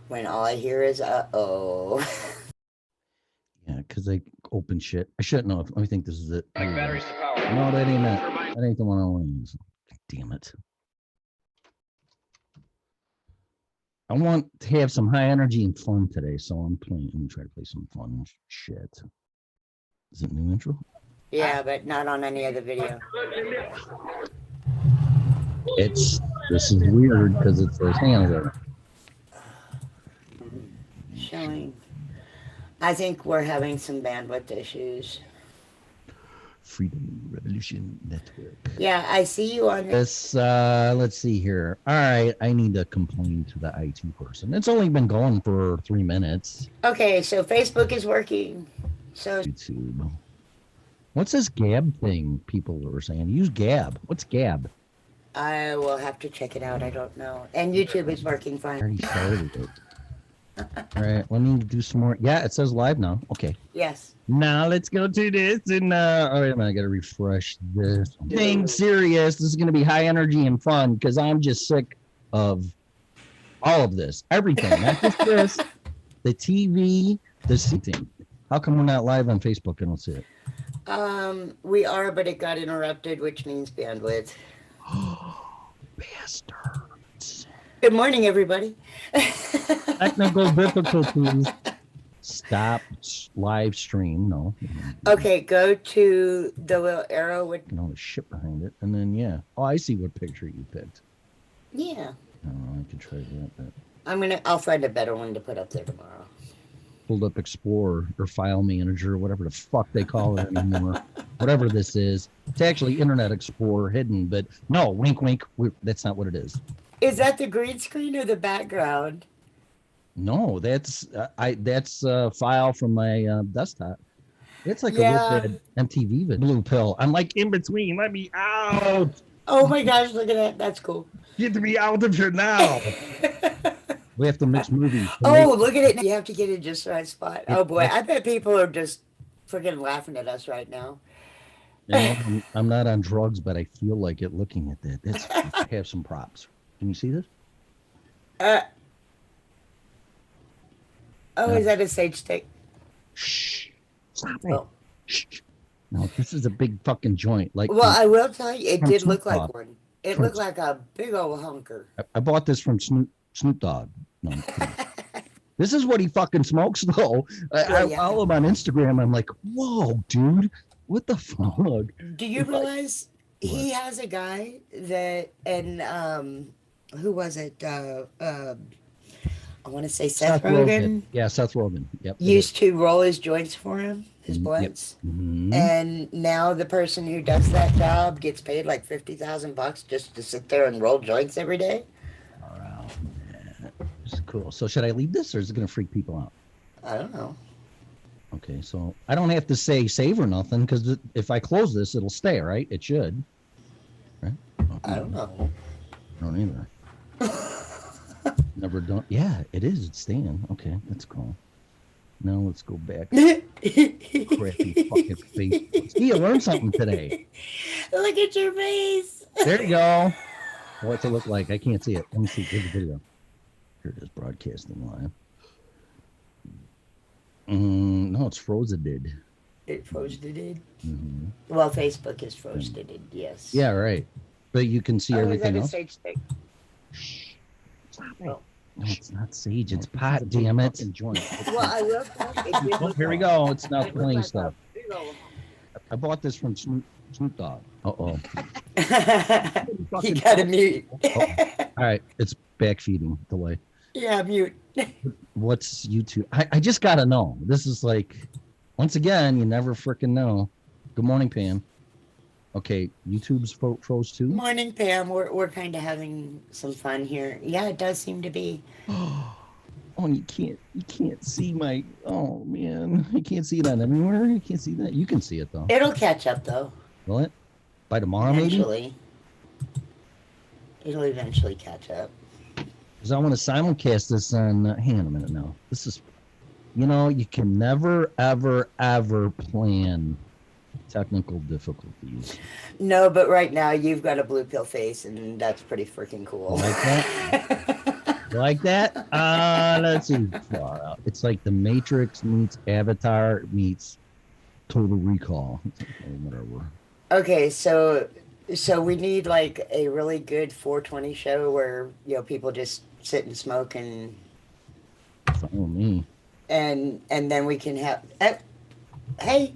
when all I hear is uh-oh. Yeah, because I open shit. I shouldn't know. Let me think this is it. Batteries to power. No, that ain't it. That ain't the one I want to use. Damn it. I want to have some high energy and fun today, so I'm going to try to play some fun shit. Is it new intro? Yeah, but not on any other video. This is weird because it says hang on there. Showing. I think we're having some bandwidth issues. Freedom Revolution Network. Yeah, I see you on this. Let's see here. All right, I need to complain to the IT person. It's only been going for 3 minutes. Okay, so Facebook is working. So YouTube. What's this Gab thing people were saying? Use Gab. What's Gab? I will have to check it out. I don't know. And YouTube is working fine. I already started it. All right, let me do some more. Yeah, it says live now. Okay. Yes. Now let's go to this and all right, I gotta refresh this. Being serious, this is gonna be high energy and fun because I'm just sick of all of this. Everything. Not just this, the TV, the thing. How come we're not live on Facebook? I don't see it. We are, but it got interrupted, which means bandwidth. Bastards. Good morning, everybody. Technical difficulties. Stop live stream. No. Okay, go to the little arrow with all the shit behind it, and then yeah. Oh, I see what picture you picked. Yeah. Oh, I can try that. But I'll find a better one to put up there tomorrow. Pulled up Explorer or File Manager, or whatever the fuck they call it anymore. Whatever this is, it's actually Internet Explorer hidden. But no, wink, wink. That's not what it is. Is that the green screen or the background? No, that's a file from my desktop. It's like a real bad MTV video. Blue pill. I'm like in between. Let me out. Oh my gosh, look at that. That's cool. Get me out of here now. We have to mix movies. Oh, look at it. You have to get in just the right spot. Oh boy, I bet people are just freaking laughing at us right now. I'm not on drugs, but I feel like it looking at that. Let's have some props. Can you see this? Is that a sage stick? Shh. Stop it. Oh. Shh. No, this is a big fucking joint. Like, well, I will tell you, it did look like one. It looked like a big old hunker. I bought this from Snoop Dogg. No, this is what he fucking smokes, though. I follow him on Instagram. I'm like, whoa, dude, what the fuck? Do you realize he has a guy that, and who was it? I want to say Seth Rogen. Yeah, Seth Rogen. Yep. Used to roll his joints for him, his blunts. Yep. Mm-hmm. And now the person who does that job gets paid like $50,000 just to sit there and roll joints every day. Wow. Yeah. It's cool. So should I leave this or is it going to freak people out? I don't know. Okay, so I don't have to say save or nothing because if I close this, it'll stay, right? It should. Right? I don't know. I don't either. Never done. Yeah, it is. It's staying. Okay, that's cool. Now let's go back. Crappy fucking face. See, you learned something today. Look at your face. There you go. What's it look like? I can't see it. Let me see. Here's the video. Here it is, broadcasting live. No, it's frozen. It frozen. Mm-hmm. Well, Facebook is frozen. Yes. Yeah, right. But you can see everything else. Shh. Stop it. Oh. No, it's not sage. It's pot. Damn it. Well, I will tell you. Oh, here we go. It's not playing stuff. I bought this from Snoop Dogg. Uh-oh. You gotta mute. All right. It's backfeeding delay. Yeah, mute. What's YouTube? I just gotta know. This is like, once again, you never freaking know. Good morning, Pam. Okay, YouTube's froze too. Morning, Pam. We're kind of having some fun here. Yeah, it does seem to be. Oh, you can't see my. Oh man, I can't see that anywhere. You can't see that. You can see it though. It'll catch up though. Will it? By tomorrow, maybe. It'll eventually catch up. Because I want to simulcast this on. Hang on a minute now. This is, you can never, ever, ever plan technical difficulties. No, but right now you've got a blue pill face, and that's pretty freaking cool. Like that? You like that? Let's see. Fallout. It's like the Matrix meets Avatar meets Total Recall. Whatever. Okay, so we need like a really good 420 show where people just sit and smoke Follow me. and then we can have. Hey,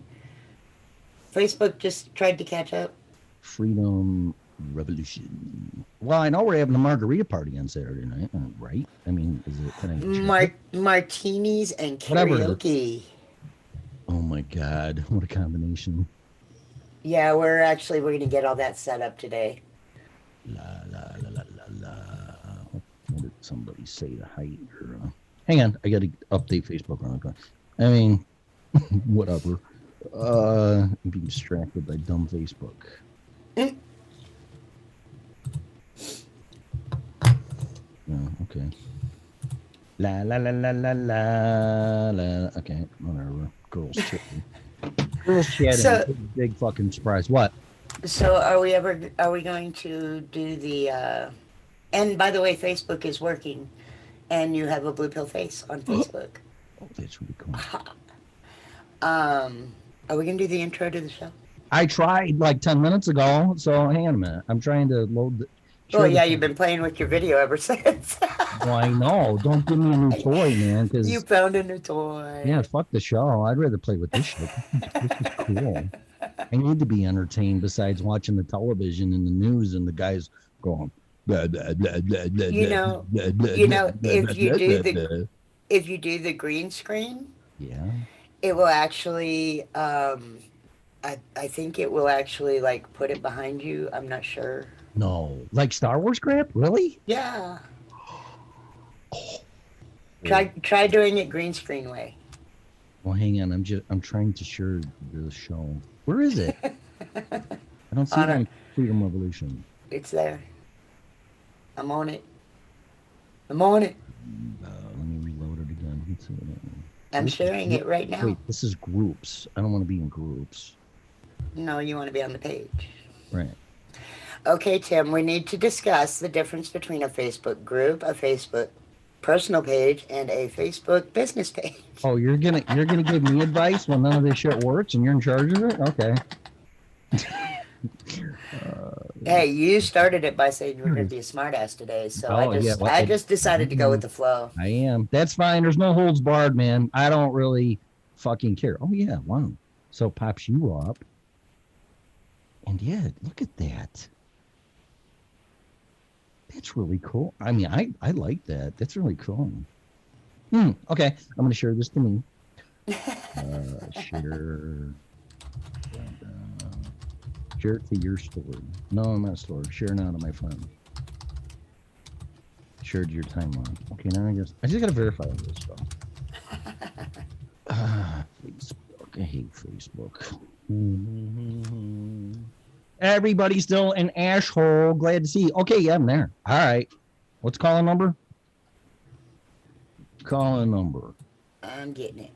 Facebook just tried to catch up. Freedom Revolution. Well, I know we're having a margarita party on Saturday night, right? I mean, is it kind of martinis and karaoke? Oh my God, what a combination! Yeah, we're going to get all that set up today. La la la la la la. What did somebody say to height? Hang on, I got to update Facebook real quick. I mean, whatever. I'm being distracted by dumb Facebook. Oh, okay. La la la la la la la. Okay, whatever. Girls chatting. Girls chatting. So, big fucking surprise. What? So are we going to do the? And by the way, Facebook is working, and you have a blue pill face on Facebook. Oh, that's really cool. Are we gonna do the intro to the show? I tried like 10 minutes ago. So hang on a minute. I'm trying to load the. Well, yeah, you've been playing with your video ever since. Well, I know. Don't give me a new toy, man. Cause you found a new toy. Yeah, fuck the show. I'd rather play with this shit. This is cool. I need to be entertained besides watching the television and the news and the guys going. Blah, blah, blah, blah, blah, if you do the green screen, yeah, it will actually. I think it will actually like put it behind you. I'm not sure. No, like Star Wars crap, really? Yeah. Try doing it green screen way. Well, hang on. I'm trying to share the show. Where is it? I don't see it on Freedom Revolution. It's there. I'm on it. I'm on it. Let me reload it again. I'm sharing it right now. Wait, this is groups. I don't want to be in groups. No, you want to be on the page. Right. Okay, Tim, we need to discuss the difference between a Facebook group, a Facebook personal page, and a Facebook business page. Oh, you're gonna give me advice when none of this shit works and you're in charge of it? Okay. Hey, you started it by saying you were going to be a smartass today, so I just decided to go with the flow. I am. That's fine. There's no holds barred, man. I don't really fucking care. Oh yeah, wow. So it pops you up, and yeah, look at that. That's really cool. I mean, I like that. That's really cool. Okay, I'm going to share this to me. Share it to your story. No, I'm not story. Share now to my phone. Share to your timeline. Okay, now I just got to verify all this stuff. Facebook. I hate Facebook. Everybody's still an asshole. Glad to see you. Okay, yeah, I'm there. All right. What's calling number? Calling number. I'm getting it.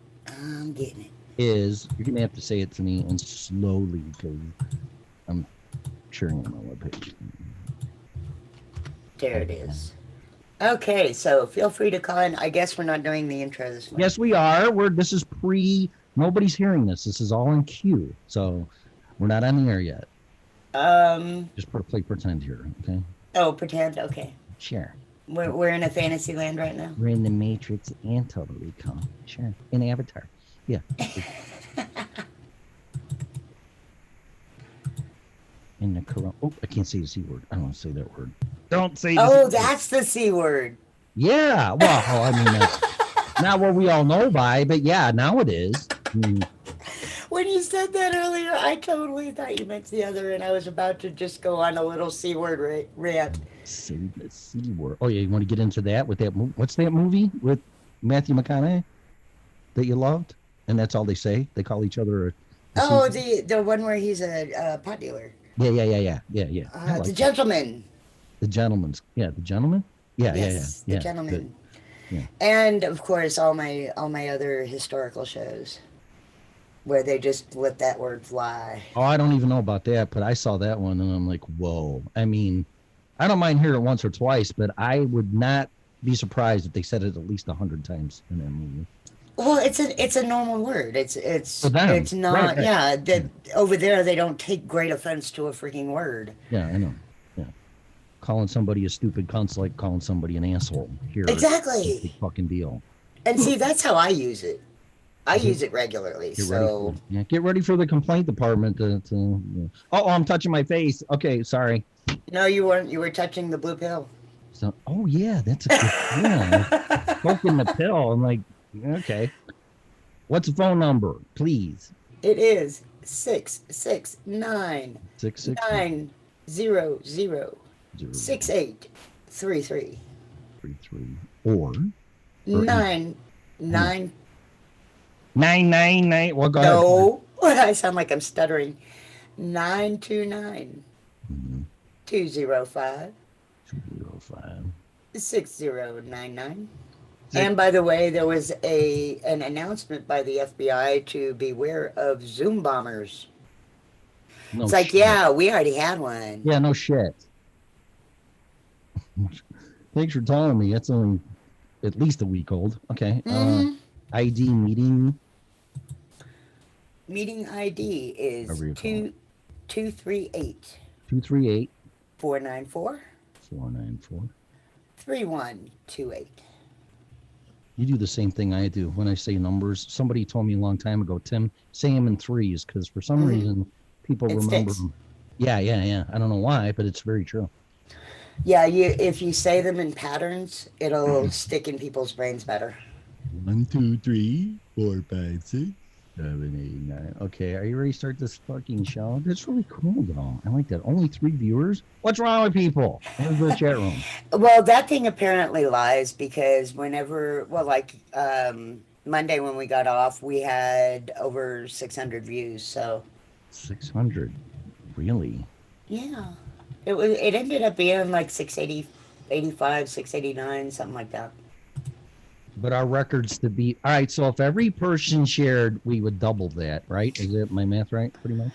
Is, you're going to have to say it to me and slowly because I'm sharing it on my webpage. There it is. Okay, so feel free to call in. I guess we're not doing the intro this morning. Yes, we are. This is nobody's hearing this. This is all in queue. So we're not on the air yet. Just play pretend here, okay? Oh, pretend? Okay. Sure. We're in a fantasy land right now? We're in the Matrix and Total Recall. Sure. In Avatar. Yeah. In the corona. Oh, I can't say the C word. I don't want to say that word. Don't say the C word. That's the C word. Yeah. Well, I mean, that's not what we all know by, but yeah, now it is. When you said that earlier, I totally thought you meant the other, and I was about to just go on a little C word rant. Say the C word. Oh, yeah, you want to get into that with that movie? What's that movie with Matthew McConaughey that you loved? And that's all they say? They call each other the one where he's a pot dealer. Yeah. The Gentleman. The Gentleman's. Yeah, The Gentleman? Yeah. The Gentleman. Yeah. And, of course, all my other historical shows where they just let that word fly. Oh, I don't even know about that, but I saw that one and I'm like, whoa. I mean, I don't mind hearing it once or twice, but I would not be surprised if they said it at least 100 times in that movie. Well, it's a normal word. For them, It's not. right. Yeah, that over there they don't take great offense to a freaking word. Yeah, I know. Yeah, calling somebody a stupid cunt's like calling somebody an asshole. Here, it's a big Exactly. fucking deal. And see, that's how I use it. I Get use it regularly. ready for So it. Yeah, get ready for the complaint department Oh, I'm touching my face. Okay, sorry. no, you weren't. You were touching the blue pill. So, oh yeah, that's a good. Yeah, smoking the pill. I'm like, okay. What's the phone number, please? It is 669 660 6833 33 or 9 9. 999. Well, go ahead. No, I sound like I'm stuttering. 929 Mhm. 205 205. 6099. And by the way, there was an announcement by the FBI to beware of Zoom bombers. No It's like, shit. yeah, we already had one. Yeah, no shit. Thanks for telling me. It's only at least a week old. Okay. ID meeting. Meeting ID is Whatever you call it. 238 238 494 494. 3128. You do the same thing I do when I say numbers. Somebody told me a long time ago, Tim, say them in threes because for some reason people remember them. Yeah. I don't know why, but it's very true. Yeah, if you say them in patterns, it'll stick in people's brains better. 1, 2, 3, 4, 5, 6, 7, 8, 9. Okay, are you ready to start this fucking show? That's really cool, though. I like that. Only 3 viewers? What's wrong with people? Where's the chat room? Well, that thing apparently lies because whenever, Monday when we got off, we had over 600 views. So 600. Really? yeah, it ended up being like 680, 85, 689, something like that. But our records to be all right. So if every person shared, we would double that, right? Is it my math right? Pretty much.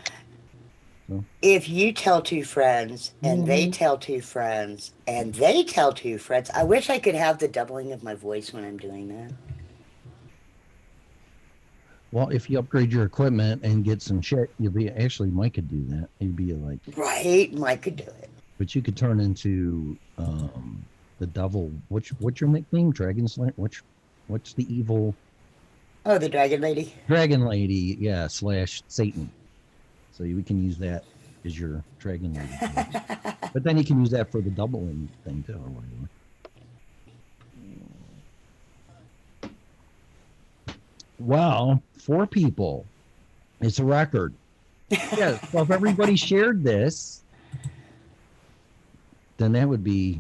So If you tell 2 friends and they tell 2 friends and they tell 2 friends, I wish I could have the doubling of my voice when I'm doing that. well, if you upgrade your equipment and get some shit, you'll be actually Mike could do that. He'd be like, Right, Mike could do it. but you could turn into the devil. What's your nickname? Dragon Slayer? What's the evil? Oh, the dragon lady. Dragon Lady, yeah, / Satan. So we can use that as your Dragon Lady. But then you can use that for the doubling thing too, or whatever. Well, 4 people. It's a record. Yeah, so if everybody shared this, then that would be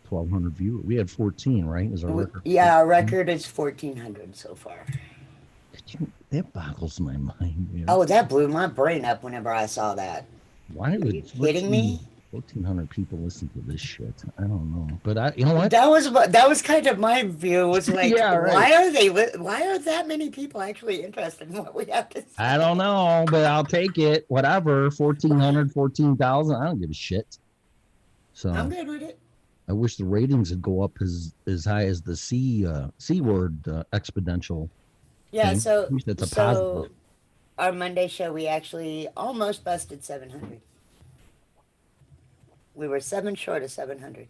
1,200 viewers. We had 14, right? Is our record? Yeah, our record is 1,400 so far. That boggles my mind. Man. Oh, that blew my brain up whenever I saw that. Why Are you kidding me? 1,400 people listen to this shit. I don't know, but you know what? That was kind of my view. Was like, Yeah, right. Why are that many people actually interested in what we have to say? I don't know, but I'll take it. Whatever, 1,400, 14,000. I don't give a shit. So I'm good with it. I wish the ratings would go up as high as the C word exponential. Yeah, thing. so At least that's a positive. our Monday show we actually almost busted 700. We were 7 short of 700.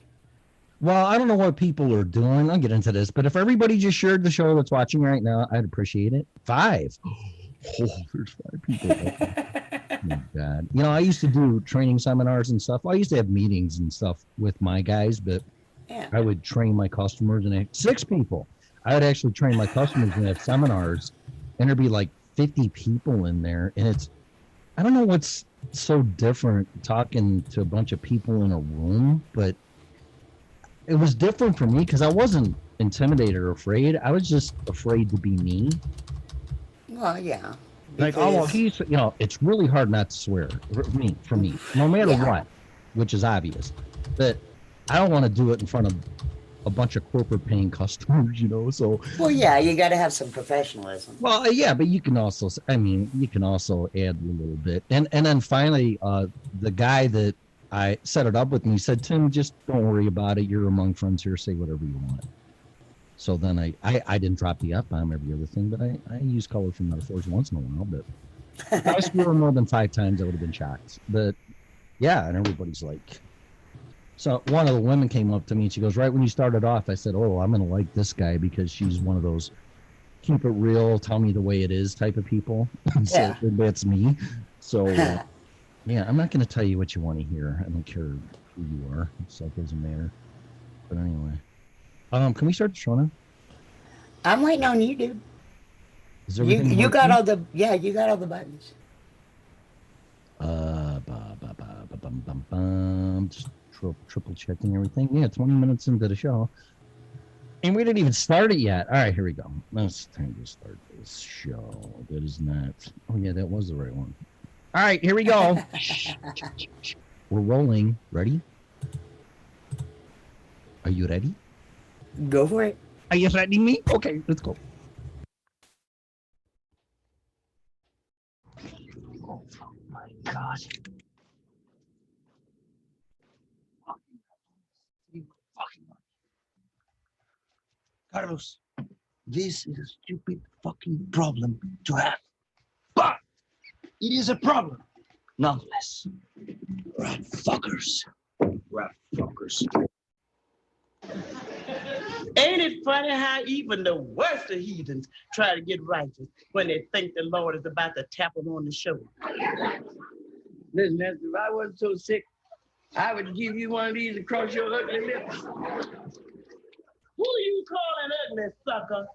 Well, I don't know what people are doing. I'll get into this, but if everybody just shared the show that's watching right now, I'd appreciate it. 5. Oh, there's 5 people. Oh my God. You know, I used to do training seminars and stuff. I used to have meetings and stuff with my guys, but Yeah. I would train my customers and 6 people. I would actually train my customers and have seminars, and there'd be like 50 people in there. And I don't know what's so different talking to a bunch of people in a room, but it was different for me because I wasn't intimidated or afraid. I was just afraid to be me. Well, yeah. Like, oh, well, it's really hard not to swear for me, no matter what, which is obvious. But I don't want to do it in front of a bunch of corporate paying customers, so. Well, yeah, you got to have some professionalism. Well, yeah, but you can also add a little bit. And then finally, the guy that I set it up with me. He said, Tim, just don't worry about it. You're among friends here. Say whatever you want. So then I didn't drop the F-bomb every other thing, but I use colorful metaphors once in a while. But if I screw her more than 5 times, I would have been shocked. But yeah, and everybody's like, so one of the women came up to me and she goes, right when you started off, I said, oh, I'm going to like this guy because she's one of those keep it real, tell me the way it is type of people. So that's me. So yeah, I'm not going to tell you what you want to hear. I don't care who you are. So it doesn't matter. But anyway, can we start the show now? I'm waiting on you, dude. Is everything you got all the you got all the buttons. Just triple checking everything. Yeah, 20 minutes into the show. And we didn't even start it yet. All right, here we go. It's time to start this show. That is not. Oh, yeah, that was the right one. All right, here we go. We're rolling. Ready? Are you ready? Go for it. Are you ready, me? Okay, let's go. Oh, my God. Carlos, this is a stupid fucking problem to have. But it is a problem, nonetheless. Rat fuckers. Rat fuckers. Ain't it funny how even the worst of heathens try to get righteous when they think the Lord is about to tap them on the shoulder? Listen, if I wasn't so sick, I would give you one of these across your ugly lips. Who you calling ugly, sucker?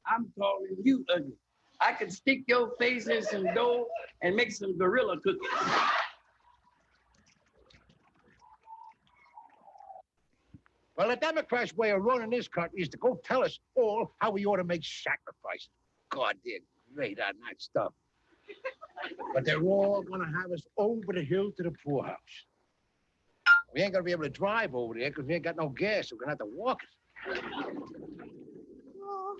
I'm calling you ugly. I could stick your face in some dough and make some gorilla cookies. Well, the Democrats' way of running this country is to go tell us all how we ought to make sacrifices. God, they're great on that stuff. But they're all going to have us over the hill to the poorhouse. We ain't going to be able to drive over there because we ain't got no gas, so we're going to have to walk it. Oh,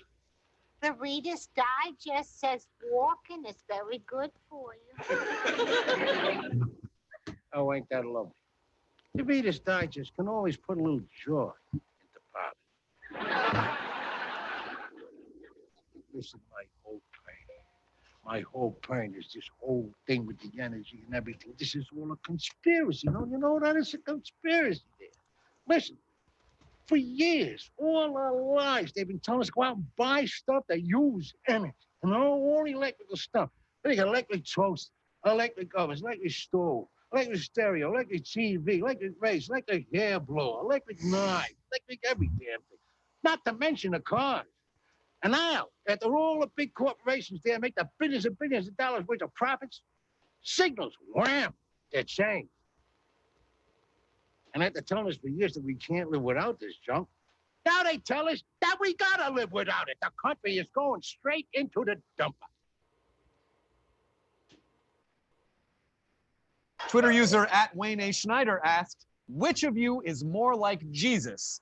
the Reader's Digest says walking is very good for you. Oh, ain't that lovely? The Reader's Digest can always put a little joy into politics. Listen, my whole pain is this whole thing with the energy and everything. This is all a conspiracy. No, you know that? It's a conspiracy there. Listen, for years, all our lives, they've been telling us to go out and buy stuff that use energy. You know, all electrical stuff. Then you got electric toast, electric ovens, electric stove, electric stereo, electric TV, electric race, electric hair blower, electric knife, electric every damn thing. Not to mention the cars. And now, after all the big corporations there make the billions and billions of dollars worth of profits, signals, wham, they're changed. And after telling us for years that we can't live without this junk, now they tell us that we gotta live without it. The country is going straight into the dumper. Twitter user @Wayne A. Schneider asked, which of you is more like Jesus?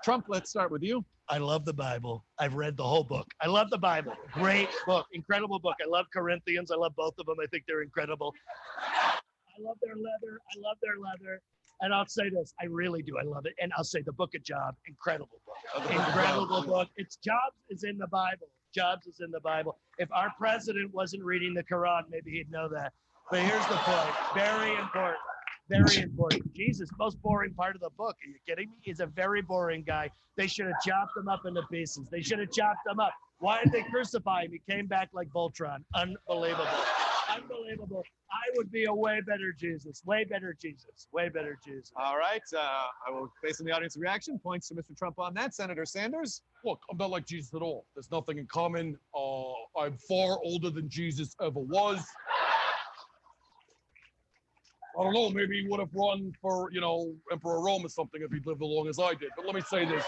Trump, let's start with you. I love the Bible. I've read the whole book. I love the Bible. Great book, incredible book. I love Corinthians. I love both of them. I think they're incredible. I love their leather. And I'll say this, I really do. I love it. And I'll say the Book of Job, incredible book. Incredible book. It's Jobs is in the Bible. Jobs is in the Bible. If our president wasn't reading the Quran, maybe he'd know that. But here's the point. Very important. Very important. Jesus, most boring part of the book. Are you kidding me? He's a very boring guy. They should have chopped him up into pieces. They should have chopped him up. Why did they crucify him? He came back like Voltron. Unbelievable. Unbelievable. I would be a way better Jesus. Way better Jesus. Way better Jesus. All right. I will, based on the audience reaction, points to Mr. Trump on that. Senator Sanders? Look, I'm not like Jesus at all. There's nothing in common. I'm far older than Jesus ever was. I don't know, maybe he would have run for, Emperor Rome or something if he'd lived as long as I did. But let me say this.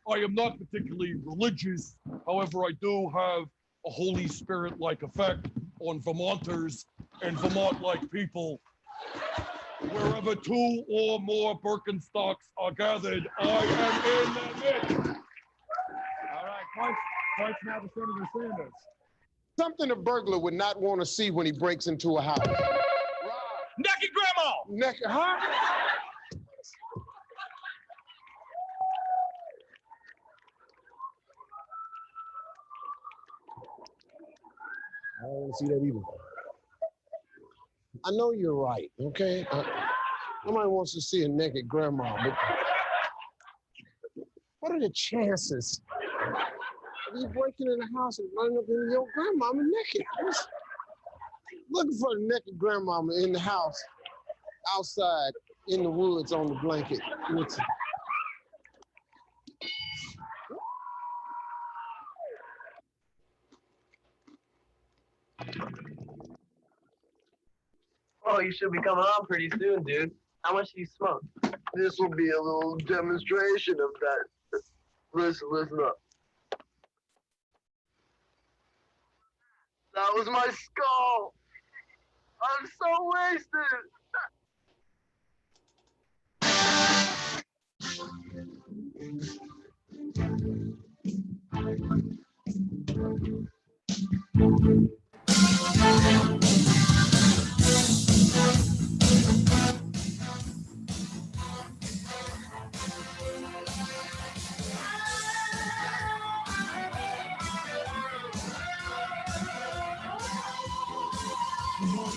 I am not particularly religious. However, I do have a Holy Spirit-like effect on Vermonters and Vermont-like people. Wherever 2 or more Birkenstocks are gathered, I am in the midst. All right, points now to Senator Sanders. Something a burglar would not want to see when he breaks into a house. Naked grandma! Naked, huh? I don't want to see that either. I know you're right, okay? Nobody wants to see a naked grandma, but what are the chances of you breaking in the house and running up into your grandmama naked? Looking for a naked grandmama in the house, outside, in the woods, on the blanket. Oh, you should be coming on pretty soon, dude. How much do you smoke? This will be a little demonstration of that. Listen up. That was my skull. I'm so wasted.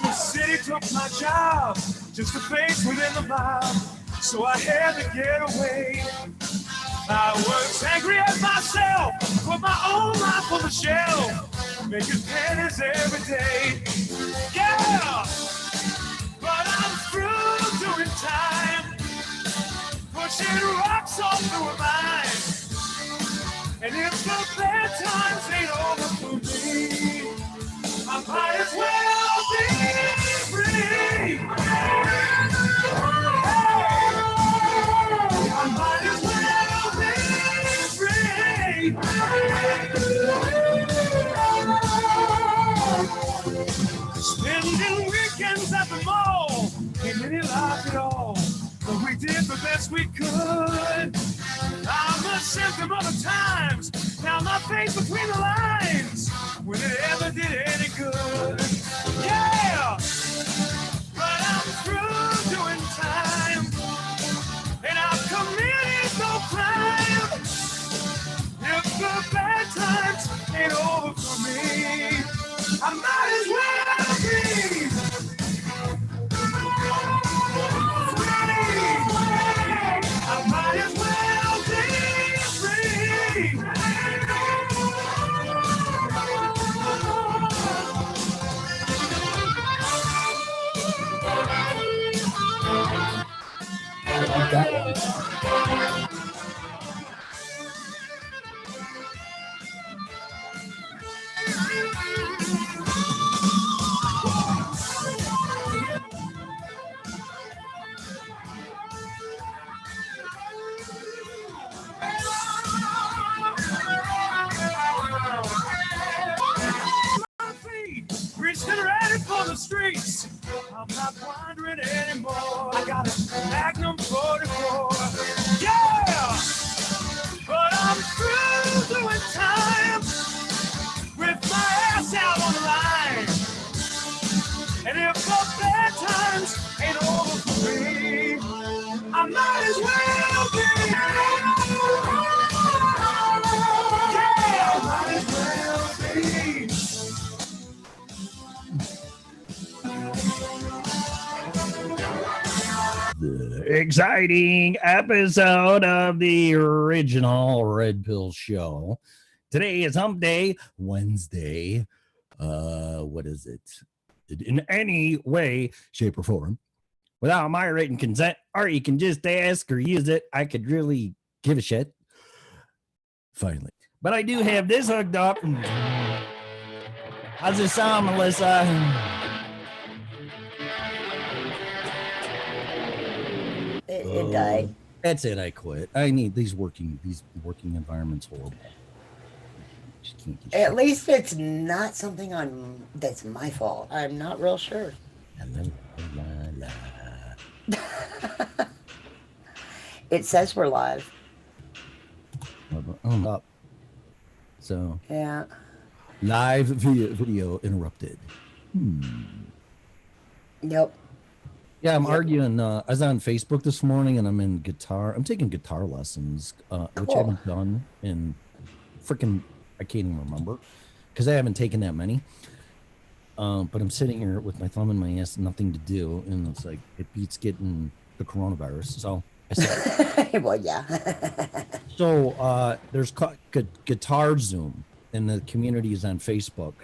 The city took my job, just a face within the mob, so I had to get away. I was angry at myself, put my own life on the shelf, making pennies every day. Yeah, but I'm through doing time, pushing rocks all through a mine. And if the bad times ain't over for me, I might as well be free. I might as well be free. Spending weekends at the mall, ain't any life at all, but we did the best we could. I'm a symptom of the times, now my face between the lines, when it ever did any good. Yeah, but I'm through doing time, and I've committed no crime. If the bad times ain't over for me, I might as well be free. I might as well be free. That one. Reached and ready for the streets. I'm not wandering anymore. I got a Magnum 44. Yeah, but I'm through doing time with my ass out on the line. And if the bad times ain't over for me, I might as well be. Yeah, I might as well be. The exciting episode of the original Red Pill Show. Today is Hump Day, Wednesday. What is it? In any way, shape, or form, without my written consent, or you can just ask or use it. I could really give a shit. Finally. But I do have this hooked up. How's it sound, Melissa? It died. That's it. I quit. I need these working environments horrible. Just can't get At shit. least it's not something that's my fault. I'm not real sure. It says we're live. Up. So yeah. Live video interrupted. Nope. Yeah, I'm arguing. I was on Facebook this morning, and I'm taking guitar lessons, which I haven't done in freaking. I can't even remember because I haven't taken that many. But I'm sitting here with my thumb in my ass, nothing to do, and it's like it beats getting the coronavirus. So I said, well, yeah. So there's Guitar Zoom, and the community is on Facebook.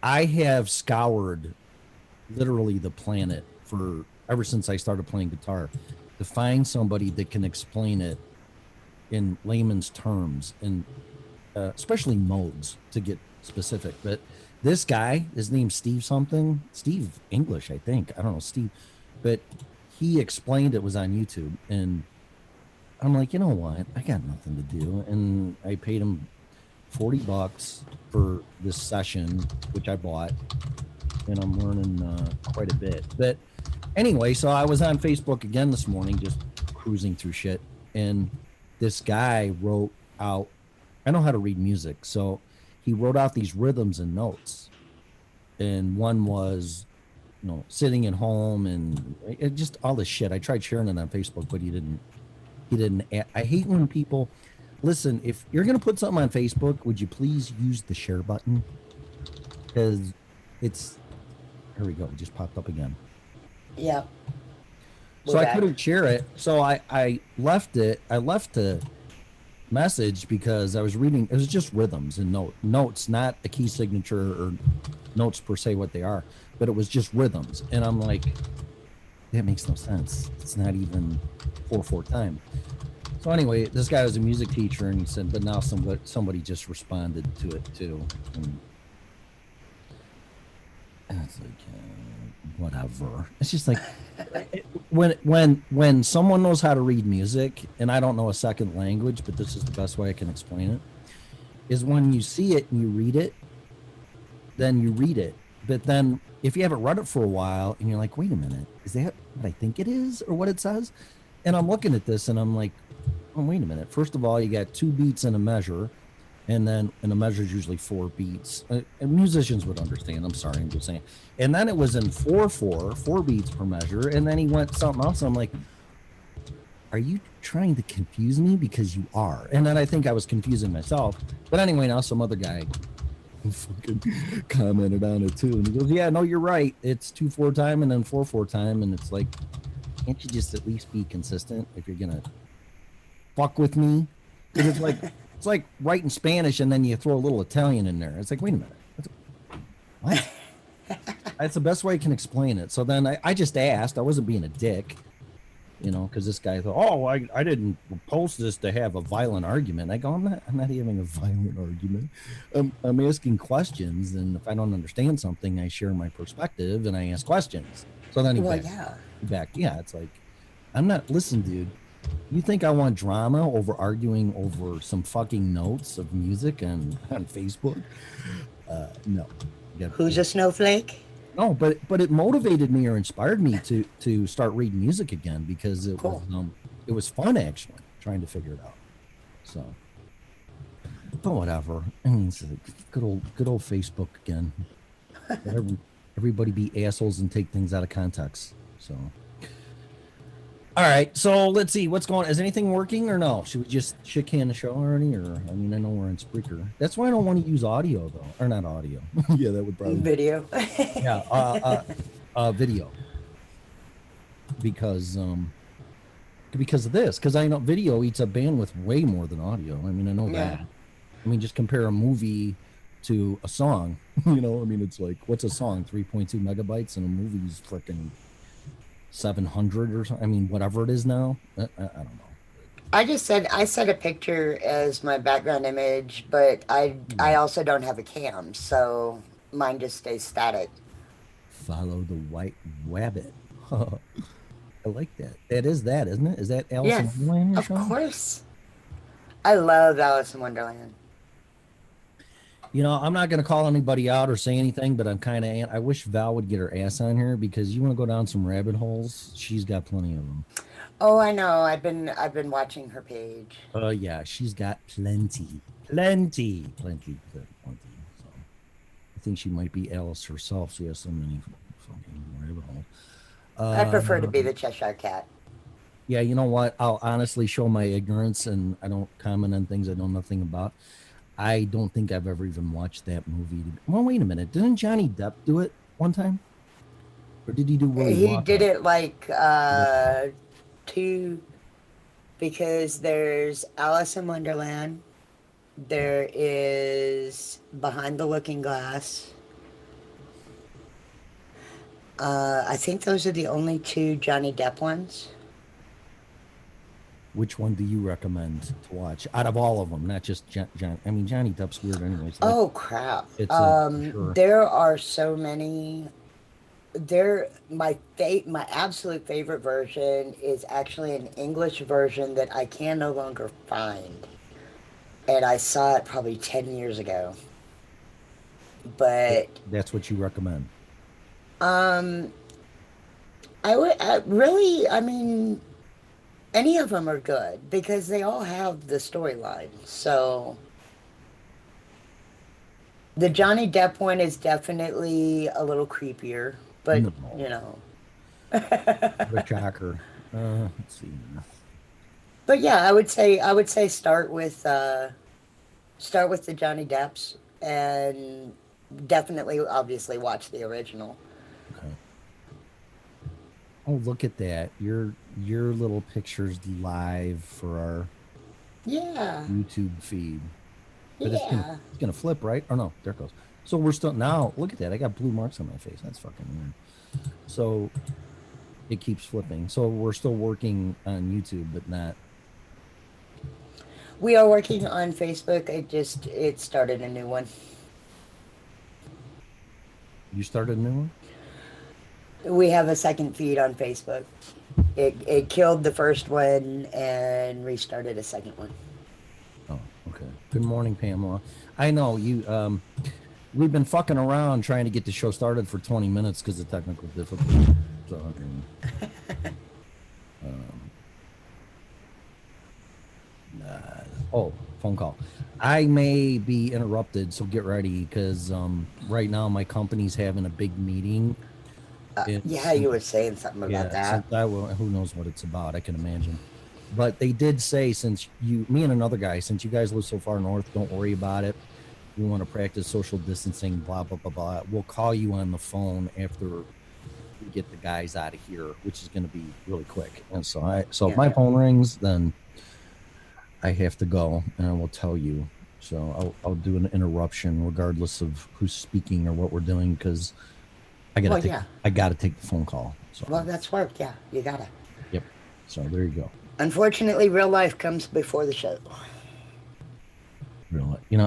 I have scoured literally the planet for ever since I started playing guitar to find somebody that can explain it in layman's terms, and especially modes to get specific. But this guy, his name's Steve something, Steve English, I think. I don't know, Steve, but he explained it was on YouTube, and I'm like, you know what? I got nothing to do, and I paid him $40 for this session, which I bought, and I'm learning quite a bit. But anyway, so I was on Facebook again this morning, just cruising through shit, and this guy wrote out. I know how to read music, so he wrote out these rhythms and notes, and one was, sitting at home, and it just all this shit. I tried sharing it on Facebook, but he didn't. I hate when people listen. If you're gonna put something on Facebook, would you please use the share button? Because it's here we go. It just popped up again. Yeah. So I couldn't share it. So I left it. I left the message because I was reading. It was just rhythms and notes, not a key signature or notes per se what they are, but it was just rhythms. And I'm like, that makes no sense. It's not even 4/4 time. So anyway, this guy was a music teacher, and he said, but now somebody just responded to it too. And it's like, whatever. It's just like when someone knows how to read music, and I don't know a second language, but this is the best way I can explain it, is when you see it and you read it, then you read it. But then if you haven't read it for a while and you're like, wait a minute, is that what I think it is or what it says? And I'm looking at this and I'm like, oh, wait a minute. First of all, you got 2 beats in a measure, and a measure is usually 4 beats. And musicians would understand. I'm sorry, I'm just saying. And then it was in 4/4, 4 beats per measure. And then he went something else. And I'm like, are you trying to confuse me? Because you are. And then I think I was confusing myself. But anyway, now some other guy fucking commented on it too, and he goes, yeah, no, you're right, it's 2/4 time and then 4/4 time. And it's like, can't you just at least be consistent if you're gonna fuck with me? Because it's like writing Spanish and then you throw a little Italian in there. It's like, wait a minute, what? That's the best way I can explain it. So then I just asked. I wasn't being a dick, because this guy thought, oh, I didn't post this to have a violent argument. I go, I'm not having a violent argument. I'm asking questions, and if I don't understand something, I share my perspective and I ask questions. So then it's like, I'm not. Listen, dude, you think I want drama over arguing over some fucking notes of music on Facebook? No. Who's a snowflake? No, but it motivated me or inspired me to start reading music again, because it was fun actually trying to figure it out. So, but whatever. I mean, it's good old Facebook again. Everybody be assholes and take things out of context. So, all right. So let's see what's going on. Is anything working or no? Should we just shit can the show already? Or I mean, I know we're in Spreaker. That's why I don't want to use audio though, or not audio. Yeah, that would probably video. Yeah, video. Because of this. Because I know video eats up bandwidth way more than audio. I mean, I know that. I mean, just compare a movie to a song. I mean, it's like, what's a song? 3.2 megabytes, and a movie's freaking 700 or something. I mean, whatever it is now. I don't know. I set a picture as my background image, but I also don't have a cam, so mine just stays static. Follow the white rabbit. I like that. That is that, isn't it? Is that Alice in Wonderland? Of course. I love Alice in Wonderland. I'm not going to call anybody out or say anything, but I'm kind of. I wish Val would get her ass on here, because you want to go down some rabbit holes. She's got plenty of them. Oh, I know. I've been watching her page. Oh yeah, she's got plenty. So, think she might be Alice herself. She has so many fucking rabbit holes. I prefer to be the Cheshire Cat. Yeah, you know what? I'll honestly show my ignorance, and I don't comment on things I know nothing about. I don't think I've ever even watched that movie. Well, wait a minute. Didn't Johnny Depp do it one time? Or did he do Willy He Wonka? did it like two, because there's Alice in Wonderland. There is Behind the Looking Glass. I think those are the only two Johnny Depp ones. Which one do you recommend to watch out of all of them? Not just John. I mean, Johnny Depp's weird anyway. So Oh crap! sure. There are so many. My absolute favorite version is actually an English version that I can no longer find, and I saw it probably 10 years ago. But that's what you recommend. I mean, any of them are good because they all have the storyline. So the Johnny Depp one is definitely a little creepier, but you know. The shocker. Let's see. But yeah, I would say start with the Johnny Depps, and definitely obviously watch the original. Okay. Oh, look at that. Your little picture's live for our YouTube feed. But it's gonna flip, right? Oh no, there it goes. So we're still now look at that. I got blue marks on my face. That's fucking weird. So it keeps flipping. So we're still working on YouTube, but not. We are working on Facebook. It started a new one. You started a new one? We have a second feed on Facebook. It killed the first one and restarted a second one. Oh, okay. Good morning, Pamela. I know you. We've been fucking around trying to get the show started for 20 minutes because of technical difficulties. So, phone call. I may be interrupted, so get ready because right now my company's having a big meeting. Yeah, you were saying something about that. Who knows what it's about? I can imagine. But they did say, since me and another guy, since you guys live so far north, don't worry about it. We want to practice social distancing, blah, blah, blah, blah. We'll call you on the phone after we get the guys out of here, which is going to be really quick. And so if my phone rings, then I have to go, and I will tell you. So I'll do an interruption regardless of who's speaking or what we're doing, because I got to take the phone call. So. Well, that's work. Yeah, you got to. Yep. So there you go. Unfortunately, real life comes before the show.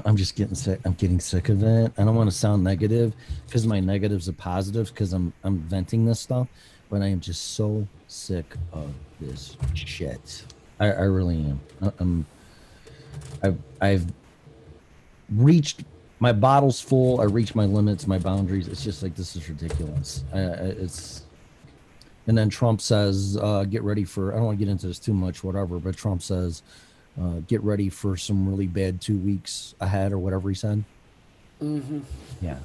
I'm just getting sick. I'm getting sick of it. I don't want to sound negative because my negatives are positive because I'm venting this stuff, but I am just so sick of this shit. I really am. I've reached my bottle's full. I reached my limits, my boundaries. It's just like, this is ridiculous. And then Trump says, get ready for, I don't want to get into this too much, whatever, but Trump says, get ready for some really bad 2 weeks ahead or whatever he said. Mm-hmm. Yeah.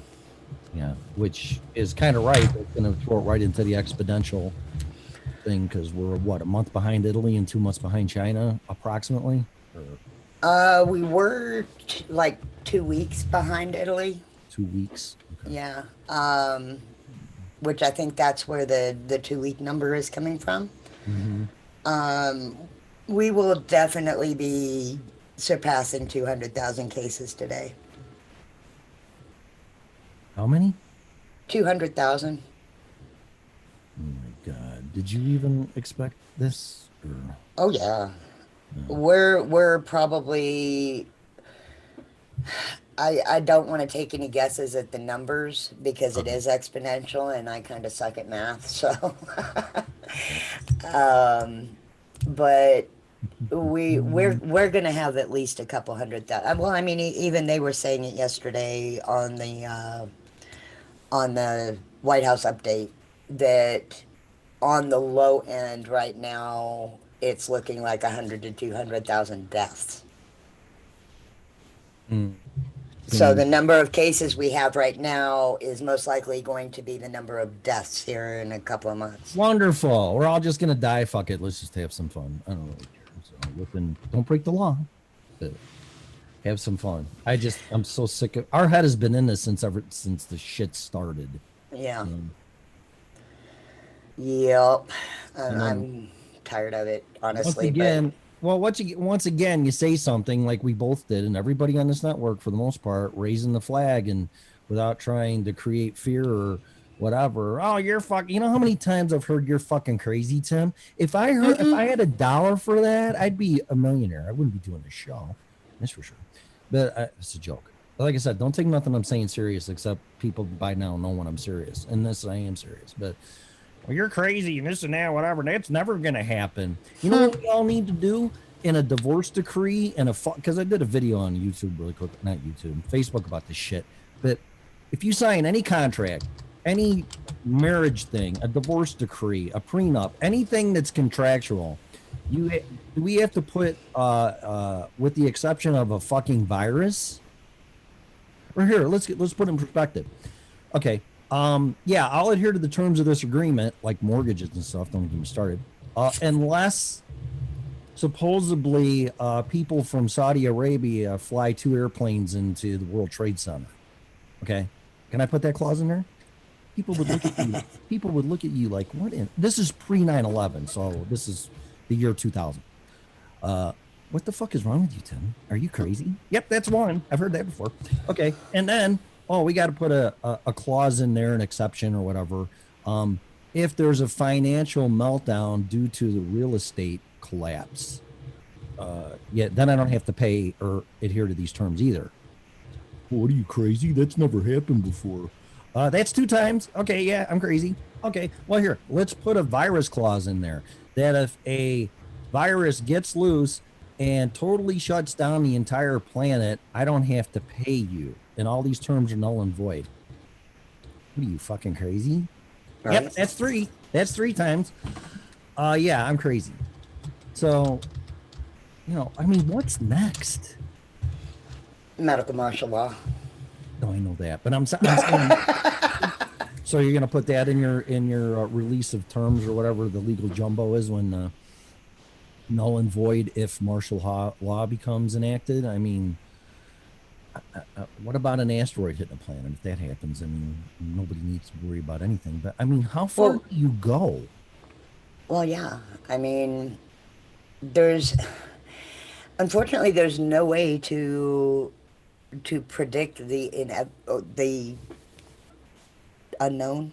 Which is kind of right. It's going to throw it right into the exponential thing because we're, a month behind Italy and 2 months behind China, approximately? We were like 2 weeks behind Italy. 2 weeks? Okay. Yeah. Which I think that's where the 2 week number is coming from. Mm-hmm. We will definitely be surpassing 200,000 cases today. How many? 200,000. Oh my God! Did you even expect this? Or? Oh yeah. No. We're probably. I don't want to take any guesses at the numbers because it is exponential and I kind of suck at math. So, but we're gonna have at least a couple 100,000. Well, I mean, even they were saying it yesterday on the White House update that on the low end right now it's looking like 100 to 200,000 deaths. Mm. So the number of cases we have right now is most likely going to be the number of deaths here in a couple of months. Wonderful. We're all just gonna die. Fuck it. Let's just have some fun. I don't really care. So don't break the law, but have some fun. I'm so sick of. Our head has been in this since the shit started. Yeah. So, yep. I'm tired of it, honestly. Once again, you say something like we both did, and everybody on this network, for the most part, raising the flag and without trying to create fear or whatever. Oh, you're fucking. You know how many times I've heard you're fucking crazy, Tim? If I had $1 for that, I'd be a millionaire. I wouldn't be doing this show. That's for sure. But it's a joke. But like I said, don't take nothing I'm saying serious, except people by now know when I'm serious. And this, I am serious. But well, you're crazy and this and that, whatever. That's never going to happen. You know what we all need to do in a divorce decree and because I did a video on YouTube really quick, not YouTube, Facebook about this shit. But if you sign any contract, any marriage thing, a divorce decree, a prenup, anything that's contractual, we have to put, with the exception of a fucking virus. Or here, let's put it in perspective. Okay. Yeah, I'll adhere to the terms of this agreement, like mortgages and stuff. Don't get me started. Unless supposedly people from Saudi Arabia fly 2 airplanes into the World Trade Center. Okay, can I put that clause in there? People would look at you. People would look at you like, what? This is pre 9/11, so this is the year 2000. What the fuck is wrong with you, Tim? Are you crazy? Yep, that's one. I've heard that before. Okay, and then we got to put a clause in there, an exception or whatever. If there's a financial meltdown due to the real estate collapse, then I don't have to pay or adhere to these terms either. What, are you crazy? That's never happened before. That's 2 times. Okay, yeah, I'm crazy. Okay, well, here, let's put a virus clause in there that if a virus gets loose and totally shuts down the entire planet, I don't have to pay you. And all these terms are null and void. What are you, fucking crazy? Right. Yep, that's 3. That's 3 times. Yeah, I'm crazy. So, I mean, what's next? Medical martial law. Oh, I know that, but I'm saying. So you're gonna put that in your release of terms or whatever the legal jumbo is when null and void if martial law becomes enacted. I mean, what about an asteroid hitting a planet? If that happens, I mean, nobody needs to worry about anything. But I mean, how far do you go? Well, yeah. I mean, unfortunately, there's no way to predict the unknown.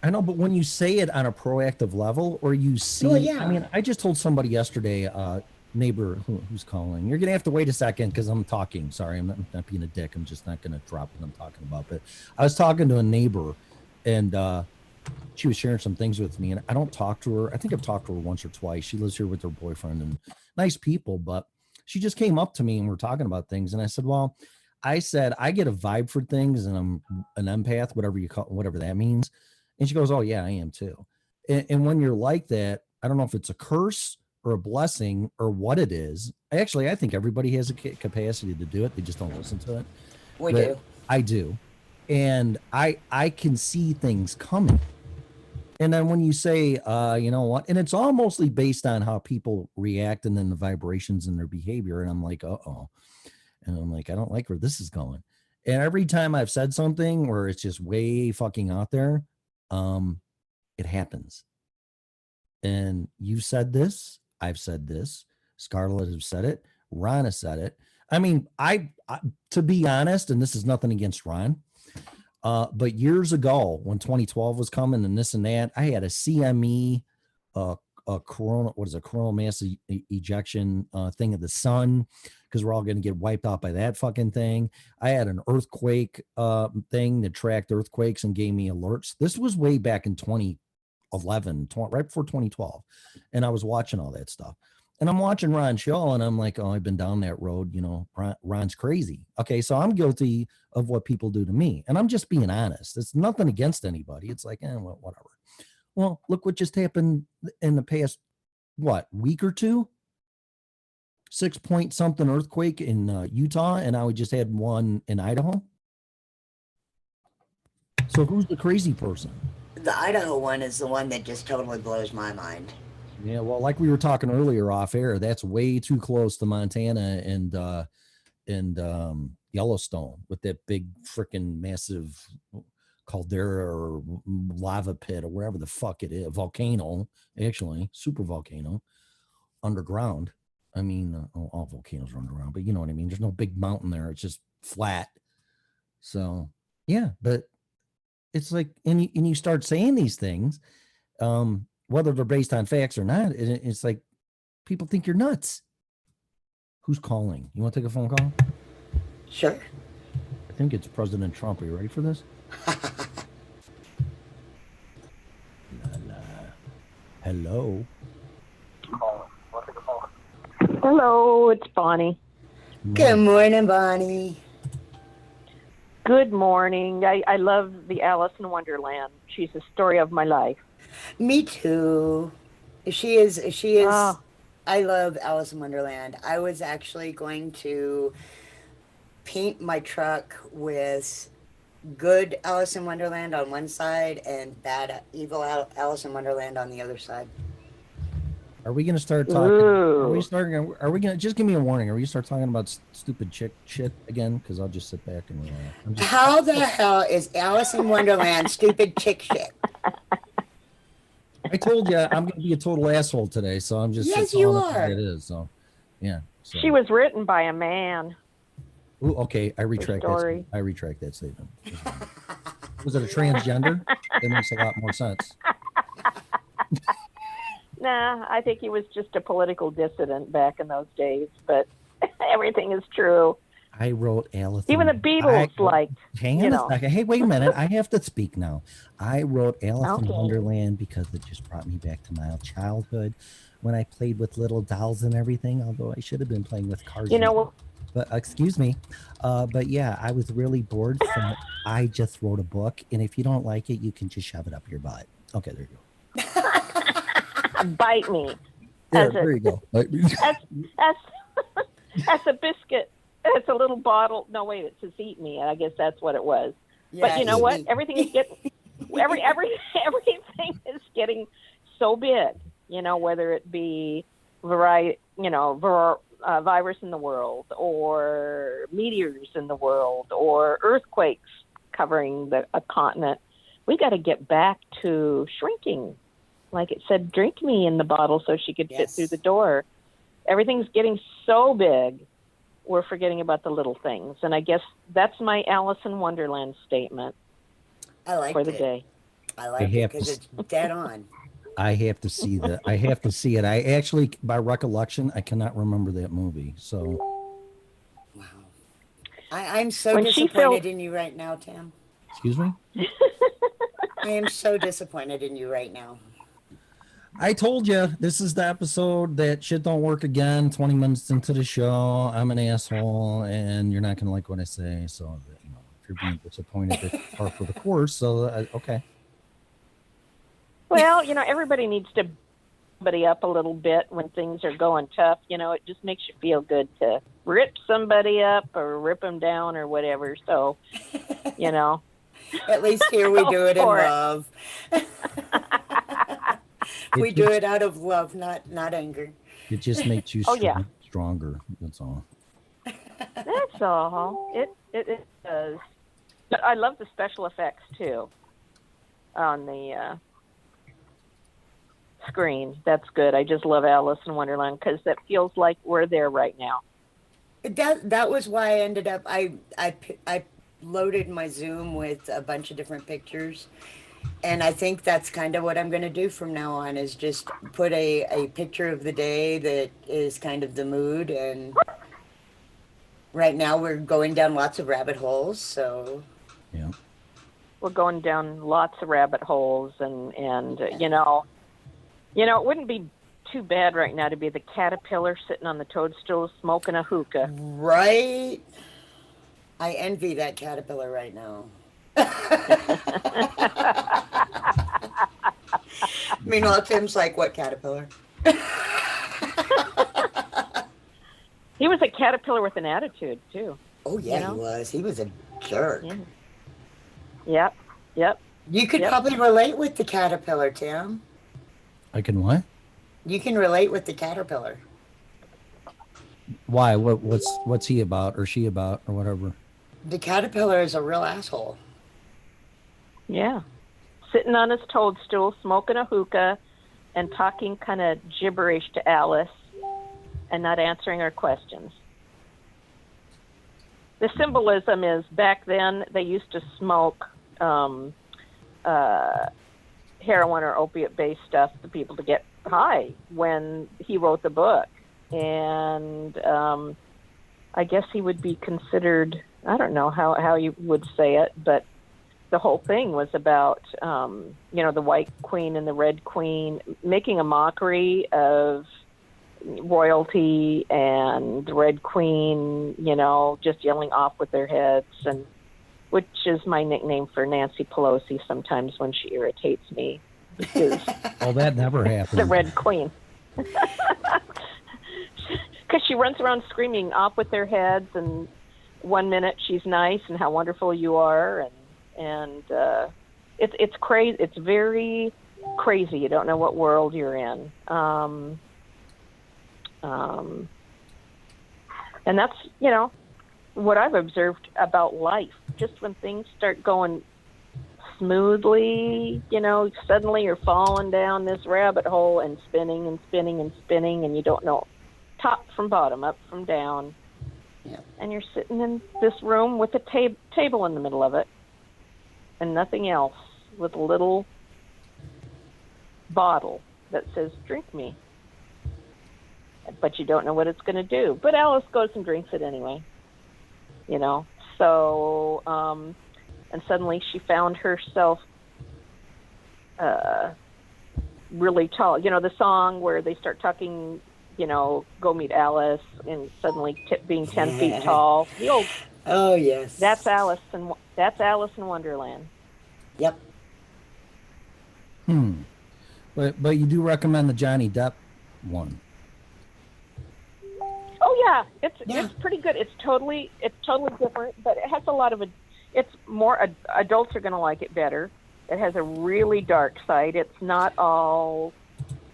I know, but when you say it on a proactive level, or you see, well, yeah. I mean, I just told somebody yesterday, neighbor who's calling, you're gonna have to wait a second because I'm talking. Sorry, I'm not being a dick. I'm just not gonna drop what I'm talking about. But I was talking to a neighbor, and she was sharing some things with me, and I don't talk to her. I think I've talked to her once or twice. She lives here with her boyfriend, and nice people, but she just came up to me and we're talking about things, and I said, well, I get a vibe for things, and I'm an empath, whatever that means. And she goes, oh yeah, I am too. And when you're like that, I don't know if it's a curse or a blessing or what it is. I think everybody has a capacity to do it. They just don't listen to it. We do. I do. And I can see things coming. And then when you say, you know what, and it's all mostly based on how people react and then the vibrations in their behavior. And I'm like, uh-oh. And I'm like, I don't like where this is going. And every time I've said something where it's just way fucking out there, it happens. And you've said this, I've said this, Scarlett has said it, Ron has said it. I mean, I to be honest, and this is nothing against Ron, but years ago when 2012 was coming and this and that, I had a CME, a coronal mass ejection thing of the sun, because we're all going to get wiped out by that fucking thing. I had an earthquake thing that tracked earthquakes and gave me alerts. This was way back in 2011, right before 2012. And I was watching all that stuff. And I'm watching Ron's show and I'm like, oh, I've been down that road. Ron's crazy. Okay, so I'm guilty of what people do to me. And I'm just being honest. It's nothing against anybody. It's like, well, whatever. Well, look what just happened in the past, week or two? 6 point something earthquake in Utah, and now we just had one in Idaho. So who's the crazy person? The Idaho one is the one that just totally blows my mind. Yeah, well, like we were talking earlier off air, that's way too close to Montana and Yellowstone with that big freaking massive caldera or lava pit or wherever the fuck it is, volcano, actually, super volcano underground. I mean, all volcanoes are underground, but you know what I mean. There's no big mountain there; it's just flat. So yeah, but it's like, and you start saying these things, whether they're based on facts or not. It's like people think you're nuts. Who's calling? You want to take a phone call? Sure. I think it's President Trump. Are you ready for this? Hello. Hello, it's Bonnie. Good morning, Bonnie. Good morning. I love the Alice in Wonderland. She's the story of my life. Me too. She is. I love Alice in Wonderland. I was actually going to paint my truck with good Alice in Wonderland on one side and bad, evil Alice in Wonderland on the other side. Are we going to start talking? Are we going to just give me a warning? Are we going to start talking about stupid chick shit again? Because I'll just sit back and relax. How the hell is Alice in Wonderland stupid chick shit? I told you I'm going to be a total asshole today, so I'm just yes, you are. What it is. So, yeah. So. She was written by a man. Ooh, okay, I retract that. I retract that statement. Was it a transgender? It makes a lot more sense. Nah, I think he was just a political dissident back in those days, but everything is true. I wrote Alice. Even the Beatles Hang on a second. Hey, wait a minute. I have to speak now. I wrote Alice in Wonderland because it just brought me back to my childhood when I played with little dolls and everything, although I should have been playing with cars. You know, but excuse me. But yeah, I was really bored, so I just wrote a book. And if you don't like it, you can just shove it up your butt. Okay, there you go. Bite me. Yeah, there you go. As a biscuit. It's a little bottle. No, wait, it says eat me. I guess that's what it was. Yeah, but you know what? Everything is getting everything is getting so big. You know, whether it be virus in the world, or meteors in the world, or earthquakes covering a continent. We got to get back to shrinking. Like it said, drink me in the bottle so she could fit through the door. Everything's getting so big. We're forgetting about the little things. And I guess that's my Alice in Wonderland statement. I like for the day. I like it because it's dead on. I have to see that. I have to see it. I actually, by recollection, I cannot remember that movie. So, wow. I'm so disappointed in you right now, Tim. Excuse me? I am so disappointed in you right now. I told you this is the episode that shit don't work again. 20 minutes into the show, I'm an asshole, and you're not gonna like what I say. So, if you're being disappointed, it's par for the course. So, okay. Well, everybody needs to somebody up a little bit when things are going tough. It just makes you feel good to rip somebody up or rip them down or whatever. So, At least here we do it in love. We do it out of love, not anger. It just makes you stronger. That's all. That's all. It does. But I love the special effects too on the screen. That's good. I just love Alice in Wonderland because that feels like we're there right now. That was why I ended up. I loaded my Zoom with a bunch of different pictures. And I think that's kind of what I'm going to do from now on is just put a picture of the day that is kind of the mood. And right now we're going down lots of rabbit holes. So yeah, we're going down lots of rabbit holes. And it wouldn't be too bad right now to be the caterpillar sitting on the toadstool smoking a hookah. Right. I envy that caterpillar right now. Meanwhile, Tim's like, what caterpillar? He was a caterpillar with an attitude too. Oh yeah, You know? he was. He was a jerk. Yep. Yep. You could Yep. probably relate with the caterpillar, Tim. I can what? You can relate with the caterpillar. Why? What's he about or she about or whatever? The caterpillar is a real asshole. Yeah. Sitting on his toadstool, smoking a hookah, and talking kind of gibberish to Alice and not answering her questions. The symbolism is back then they used to smoke heroin or opiate-based stuff to people to get high when he wrote the book. And I guess he would be considered, I don't know how you would say it, but the whole thing was about, the white queen and the red queen, making a mockery of royalty and the red queen, just yelling off with their heads, and which is my nickname for Nancy Pelosi sometimes when she irritates me, because Oh, that never happened. the red queen. Because she runs around screaming off with their heads, and one minute she's nice and how wonderful you are, and it's crazy. It's very crazy. You don't know what world you're in. And that's, what I've observed about life. Just when things start going smoothly, suddenly you're falling down this rabbit hole and spinning and spinning and spinning, and you don't know top from bottom, up from down. Yeah. And you're sitting in this room with a table in the middle of it and nothing else, with a little bottle that says, "Drink me." But you don't know what it's going to do. But Alice goes and drinks it anyway. So, and suddenly she found herself really tall. The song where they start talking, go meet Alice, and suddenly being 10 feet tall. The old, oh yes, that's Alice in Wonderland. Yep. But you do recommend the Johnny Depp one. Oh yeah, it's pretty good. It's totally different, but it has a lot of it's more adults are going to like it better. It has a really dark side. It's not all,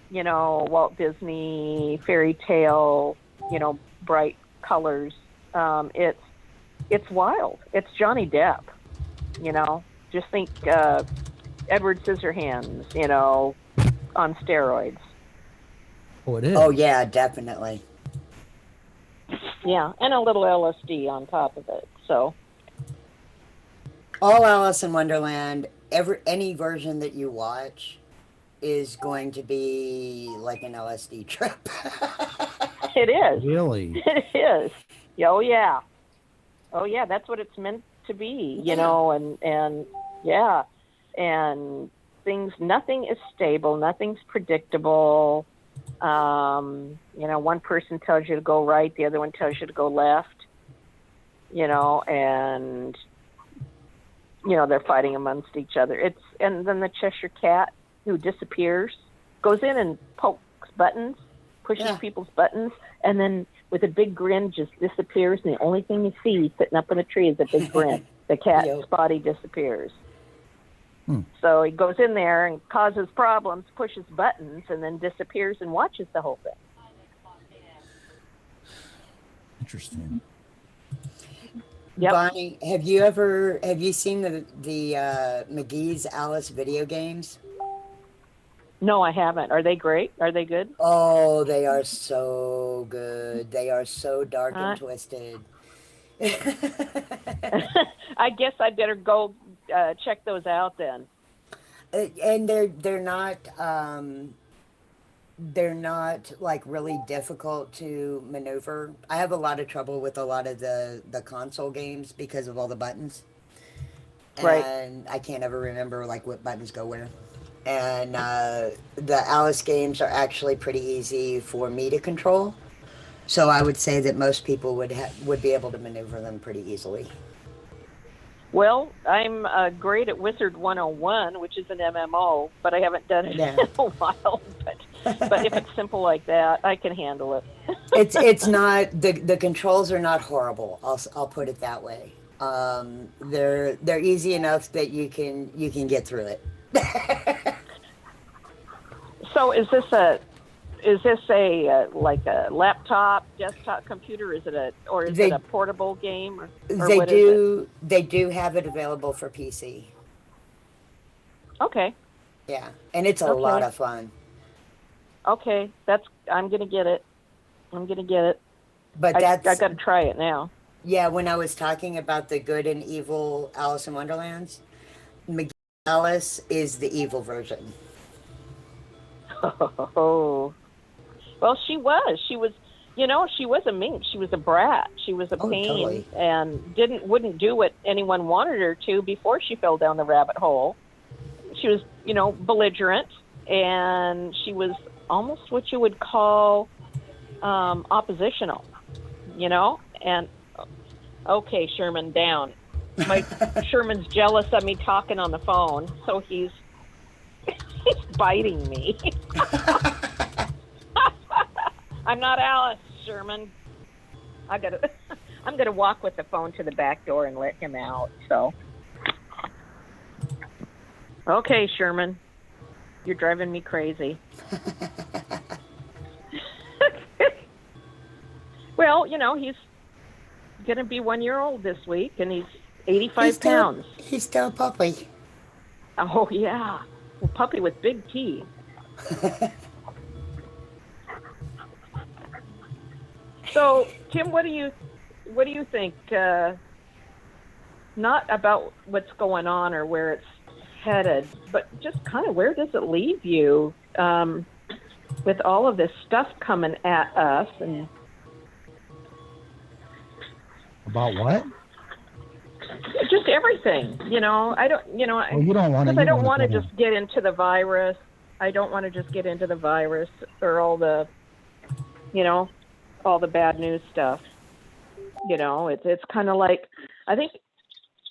Walt Disney fairy tale, bright colors. It's wild. It's Johnny Depp. Just think Edward Scissorhands, on steroids. Oh, it is. Oh yeah, definitely. Yeah, and a little LSD on top of it. So all Alice in Wonderland, any version that you watch is going to be like an LSD trip. it is. Really? It is. Oh yeah. Oh yeah, that's what it's meant to be, and yeah. And nothing is stable, nothing's predictable. One person tells you to go right, the other one tells you to go left, and they're fighting amongst each other. And then the Cheshire Cat, who disappears, goes in and pokes buttons, pushes people's buttons, and then with a big grin just disappears, and the only thing you see sitting up in a tree is a big grin. The cat's body disappears. So he goes in there and causes problems, pushes buttons, and then disappears and watches the whole thing. Interesting. Yep. Bonnie, have you seen the McGee's Alice video games? No, I haven't. Are they great? Are they good? Oh, they are so good. They are so dark and twisted. I guess I better go check those out then. And they're not like really difficult to maneuver. I have a lot of trouble with a lot of the console games because of all the buttons. Right. And I can't ever remember like what buttons go where. And the Alice games are actually pretty easy for me to control. So I would say that most people would be able to maneuver them pretty easily. Well, I'm great at Wizard 101, which is an MMO, but I haven't done it in a while. But if it's simple like that, I can handle it. It's not the controls are not horrible. I'll put it that way. They're easy enough that you can get through it. So is this a like a laptop, desktop computer? Is it a or is it They a portable game or they what is it? do have it available for PC. Okay, Yeah, and it's a lot okay, of fun. okay. That's I'm gonna get it. I'm gonna get it. But I that's got to try it now. yeah. When I was talking about the good and evil Alice in Wonderlands, McGee Alice is the evil version. Oh, well, she was. She was. She was a minx. She was a brat. She was a Oh, pain totally. and wouldn't do what anyone wanted her to before she fell down the rabbit hole. She was, belligerent, and she was almost what you would call oppositional, And okay, Sherman, down. My Sherman's jealous of me talking on the phone, so he's biting me. I'm not Alice, Sherman. I gotta. I'm gonna walk with the phone to the back door and let him out. So, okay, Sherman, you're driving me crazy. Well, he's gonna be 1 year old this week, and he's 85 pounds. He's still a puppy. Oh yeah, a puppy with big teeth. So, Tim, what do you think? Not about what's going on or where it's headed, but just kind of where does it leave you with all of this stuff coming at us and About what? just everything? I don't, Well, you don't want to. because I don't want to just get into the virus. I don't want to just get into the virus or all the, all the bad news stuff. It's kind of like I think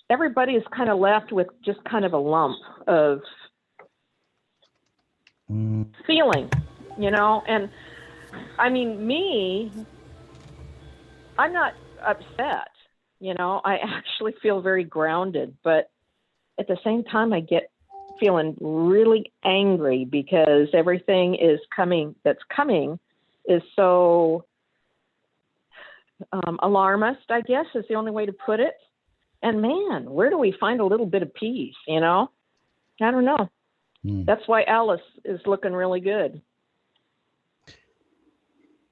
everybody is kind of left with just kind of a lump of feeling, and I mean me, I'm not upset, I actually feel very grounded, but at the same time I get feeling really angry because everything that's coming is so alarmist, I guess is the only way to put it. And man, where do we find a little bit of peace? I don't know. That's why Alice is looking really good.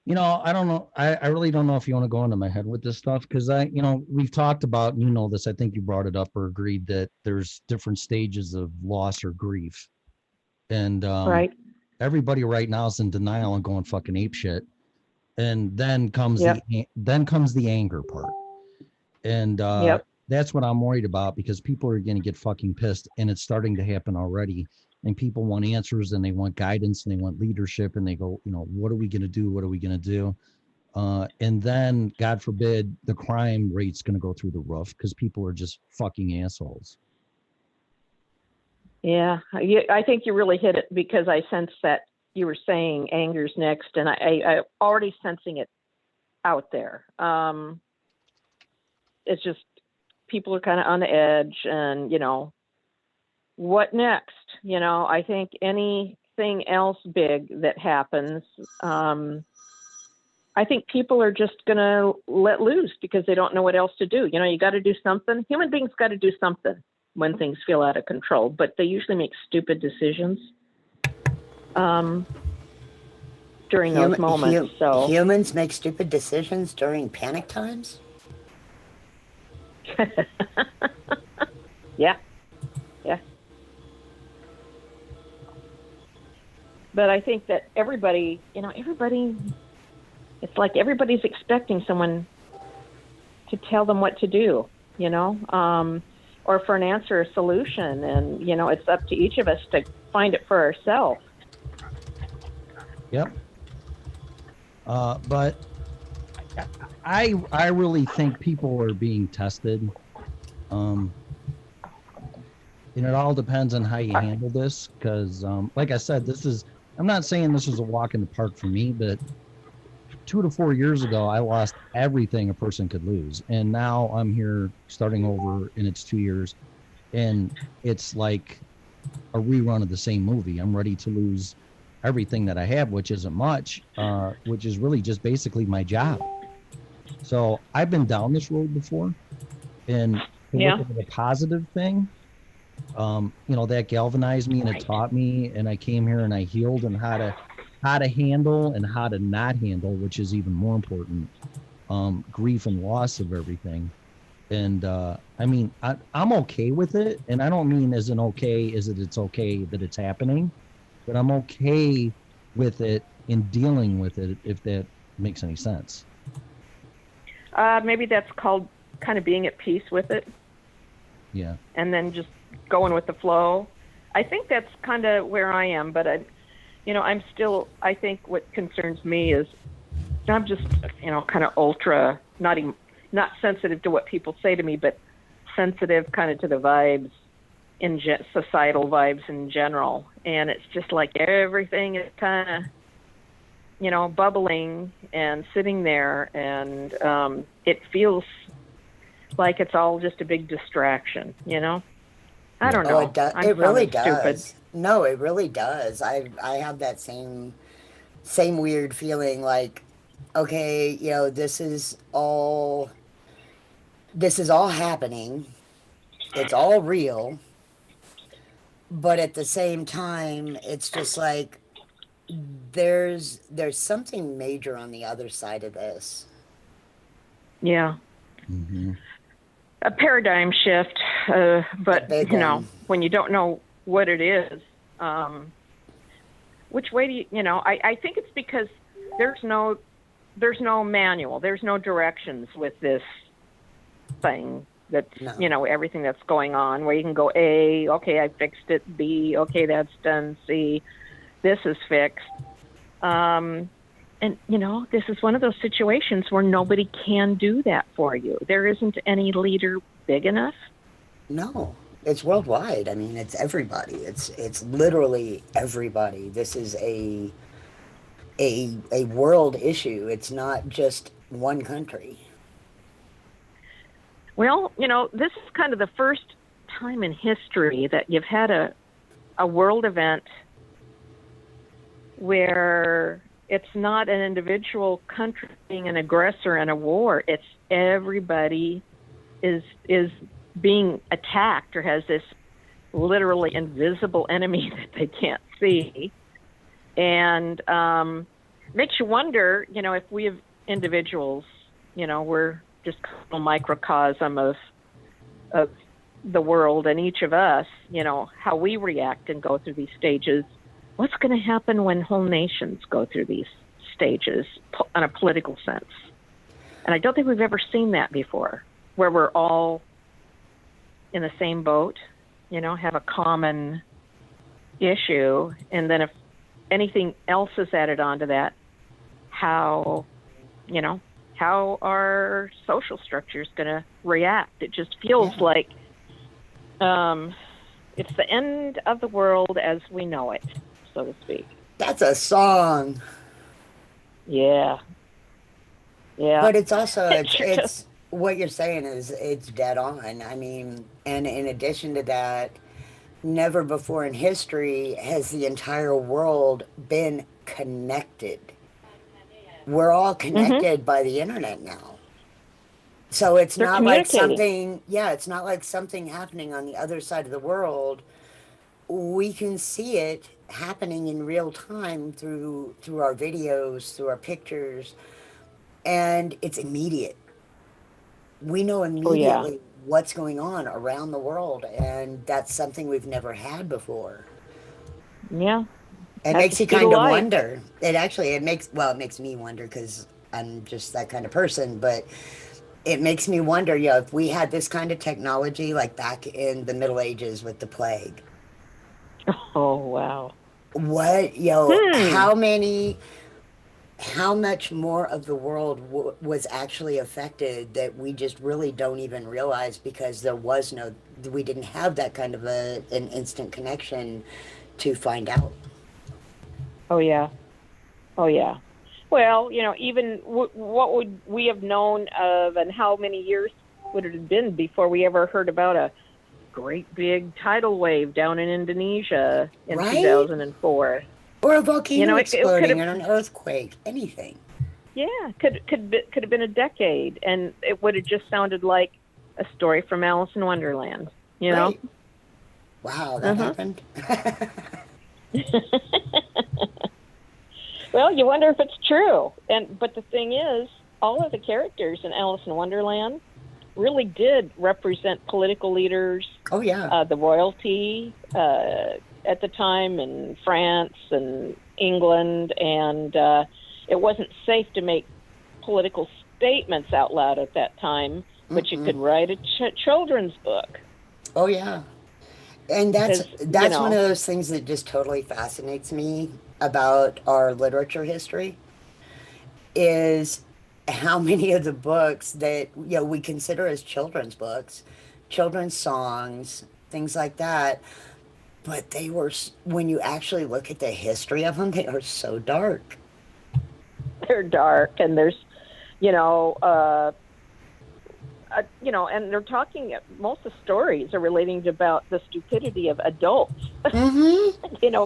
I don't know. I really don't know if you want to go into my head with this stuff because we've talked about, this. I think you brought it up or agreed that there's different stages of loss or grief. And right. Everybody right now is in denial and going fucking ape shit. And then comes Yep. the anger part. And Yep. that's what I'm worried about because people are going to get fucking pissed and it's starting to happen already. And people want answers and they want guidance and they want leadership and they go, what are we going to do? What are we going to do? And then, God forbid, the crime rate's going to go through the roof because people are just fucking assholes. Yeah, I think you really hit it because I sense that you were saying anger's next, and I already sensing it out there. It's just people are kind of on the edge, and what next? I think anything else big that happens, I think people are just going to let loose because they don't know what else to do. You got to do something. Human beings got to do something when things feel out of control, but they usually make stupid decisions during those moments. So humans make stupid decisions during panic times? Yeah. But I think that everybody, it's like everybody's expecting someone to tell them what to do, or for an answer or solution. And, it's up to each of us to find it for ourselves. Yep. But I really think people are being tested. And it all depends on how you handle this. Because, like I said, I'm not saying this is a walk in the park for me, but 2 to 4 years ago, I lost everything a person could lose. And now I'm here starting over and it's 2 years. And it's like a rerun of the same movie. I'm ready to lose everything that I have, which isn't much, which is really just basically my job. So I've been down this road before. And to Yeah. look at the positive thing, that galvanized me and it taught me, and I came here and I healed and how to handle and how to not handle, which is even more important, grief and loss of everything. And I'm okay with it, and I don't mean as an okay as it's okay that it's happening, but I'm okay with it in dealing with it, if that makes any sense. Maybe that's called kind of being at peace with it. Yeah. And then just going with the flow. I think that's kind of where I am, but I'm still, I think what concerns me is I'm just, kind of ultra, not sensitive to what people say to me, but sensitive kind of to the vibes societal vibes in general. And it's just like everything is kind of, bubbling and sitting there, and it feels like it's all just a big distraction, I don't know. Oh, it does. I'm It really sounding does. stupid. No, it really does. I have that same weird feeling like, okay, this is all happening. It's all real. But at the same time, it's just like there's something major on the other side of this. Yeah. Mm-hmm. A paradigm shift, but big one. when you don't know what it is, which way do I think it's because there's no manual, there's no directions with this thing that's everything that's going on, where you can go A, okay, I fixed it, B, okay, that's done, C, this is fixed. And, this is one of those situations where nobody can do that for you. There isn't any leader big enough. No, it's worldwide. I mean, it's everybody. It's literally everybody. This is a world issue. It's not just one country. Well, this is kind of the first time in history that you've had a world event where it's not an individual country being an aggressor in a war. It's everybody is being attacked or has this literally invisible enemy that they can't see. And makes you wonder, if we have individuals, we're just a microcosm of the world, and each of us, how we react and go through these stages. What's going to happen when whole nations go through these stages in a political sense? And I don't think we've ever seen that before, where we're all in the same boat, have a common issue. And then if anything else is added onto that, how our social structure is going to react. It just feels like it's the end of the world as we know it, so to speak. That's a song. Yeah. But it's also it's what you're saying is it's dead on. I mean, and in addition to that, never before in history has the entire world been connected. We're all connected by the internet now. So it's not like something, it's not like something happening on the other side of the world. We can see it happening in real time through our videos, through our pictures, and it's immediate. We know immediately what's going on around the world, and that's something we've never had before. Yeah. It makes you kind of wonder. It makes me wonder because I'm just that kind of person, but it makes me wonder, if we had this kind of technology like back in the Middle Ages with the plague. Oh, wow. What, how much more of the world was actually affected that we just really don't even realize because we didn't have that kind of an instant connection to find out. Oh, yeah. Well, Well, even what would we have known of, and how many years would it have been before we ever heard about a great big tidal wave down in Indonesia in Right? 2004? Or a volcano It could exploding have, or an earthquake, anything. yeah, could have been a decade, and it would have just sounded like a story from Alice in Wonderland. Right. Wow, that Uh-huh. happened. Well, you wonder if it's true. But the thing is, all of the characters in Alice in Wonderland really did represent political leaders. Oh yeah. The royalty at the time in France and England, and it wasn't safe to make political statements out loud at that time, but you could write a children's book. Oh yeah. And that's 'Cause, one of those things that just totally fascinates me about our literature history is how many of the books that we consider as children's books, children's songs, things like that, but they were, when you actually look at the history of them, they are so dark. They're dark, and there's, and they're talking. Most of the stories are relating to about the stupidity of adults.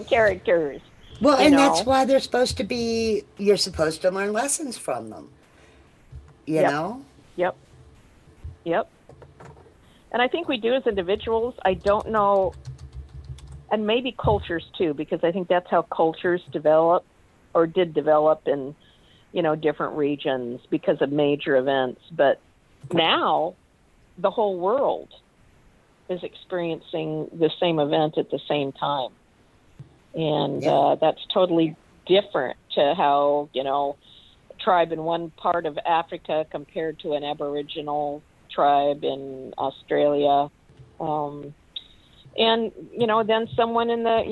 Characters. Well, and that's why they're supposed to be. You're supposed to learn lessons from them. You know. Yep. And I think we do as individuals. I don't know, and maybe cultures too, because I think that's how cultures develop, or did develop in, different regions because of major events. But now, the whole world is experiencing the same event at the same time. And that's totally different to how, a tribe in one part of Africa compared to an Aboriginal tribe in Australia. And, then someone in the,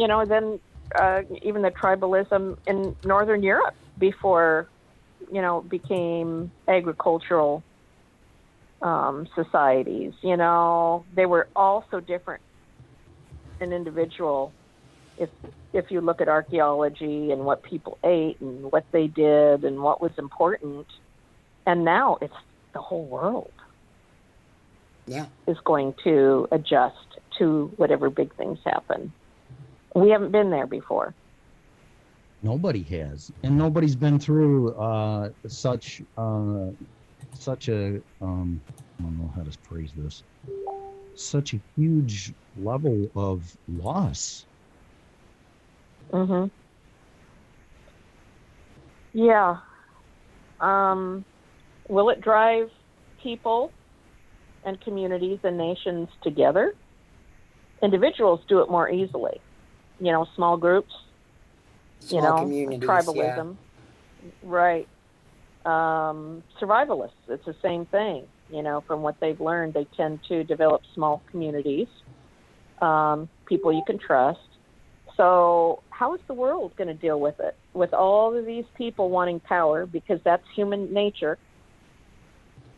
even the tribalism in Northern Europe before, became agricultural societies. They were all so different an individual. If you look at archaeology and what people ate and what they did and what was important, and now it's the whole world is going to adjust to whatever big things happen. We haven't been there before. Nobody has, and nobody's been through such a I don't know how to phrase this, such a huge level of loss. Mhm. Yeah. Will it drive people and communities and nations together? Individuals do it more easily. Small groups. Small communities, tribalism. Right. Survivalists, it's the same thing. From what they've learned, they tend to develop small communities, people you can trust. So how is the world going to deal with it? With all of these people wanting power, because that's human nature.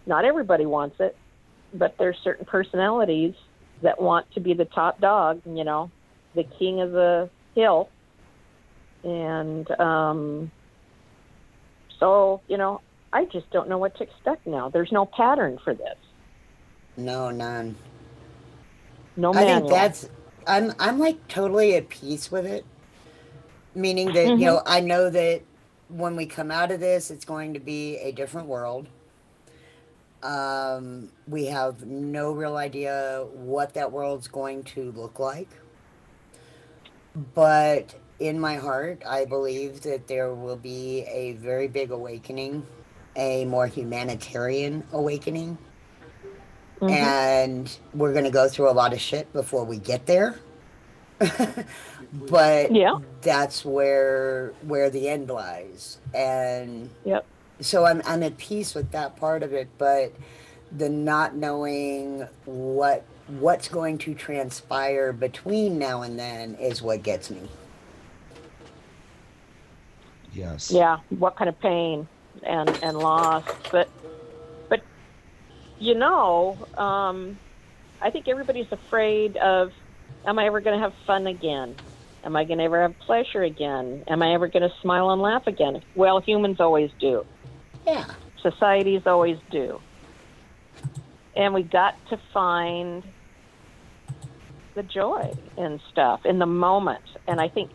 Not everybody wants it, but there's certain personalities that want to be the top dog, the king of the hill. And so, I just don't know what to expect now. There's no pattern for this. No, none. No I manual. think that's. I'm like totally at peace with it. Meaning that I know that when we come out of this, it's going to be a different world. We have no real idea what that world's going to look like. But in my heart, I believe that there will be a very big awakening, a more humanitarian awakening. And we're going to go through a lot of shit before we get there. But that's where the end lies. And so I'm at peace with that part of it, but the not knowing what's going to transpire between now and then is what gets me. Yes. Yeah, what kind of pain and loss. But I think everybody's afraid of, am I ever going to have fun again? Am I going to ever have pleasure again? Am I ever going to smile and laugh again? Well, humans always do. Yeah. Societies always do. And we got to find the joy in stuff, in the moment. And I think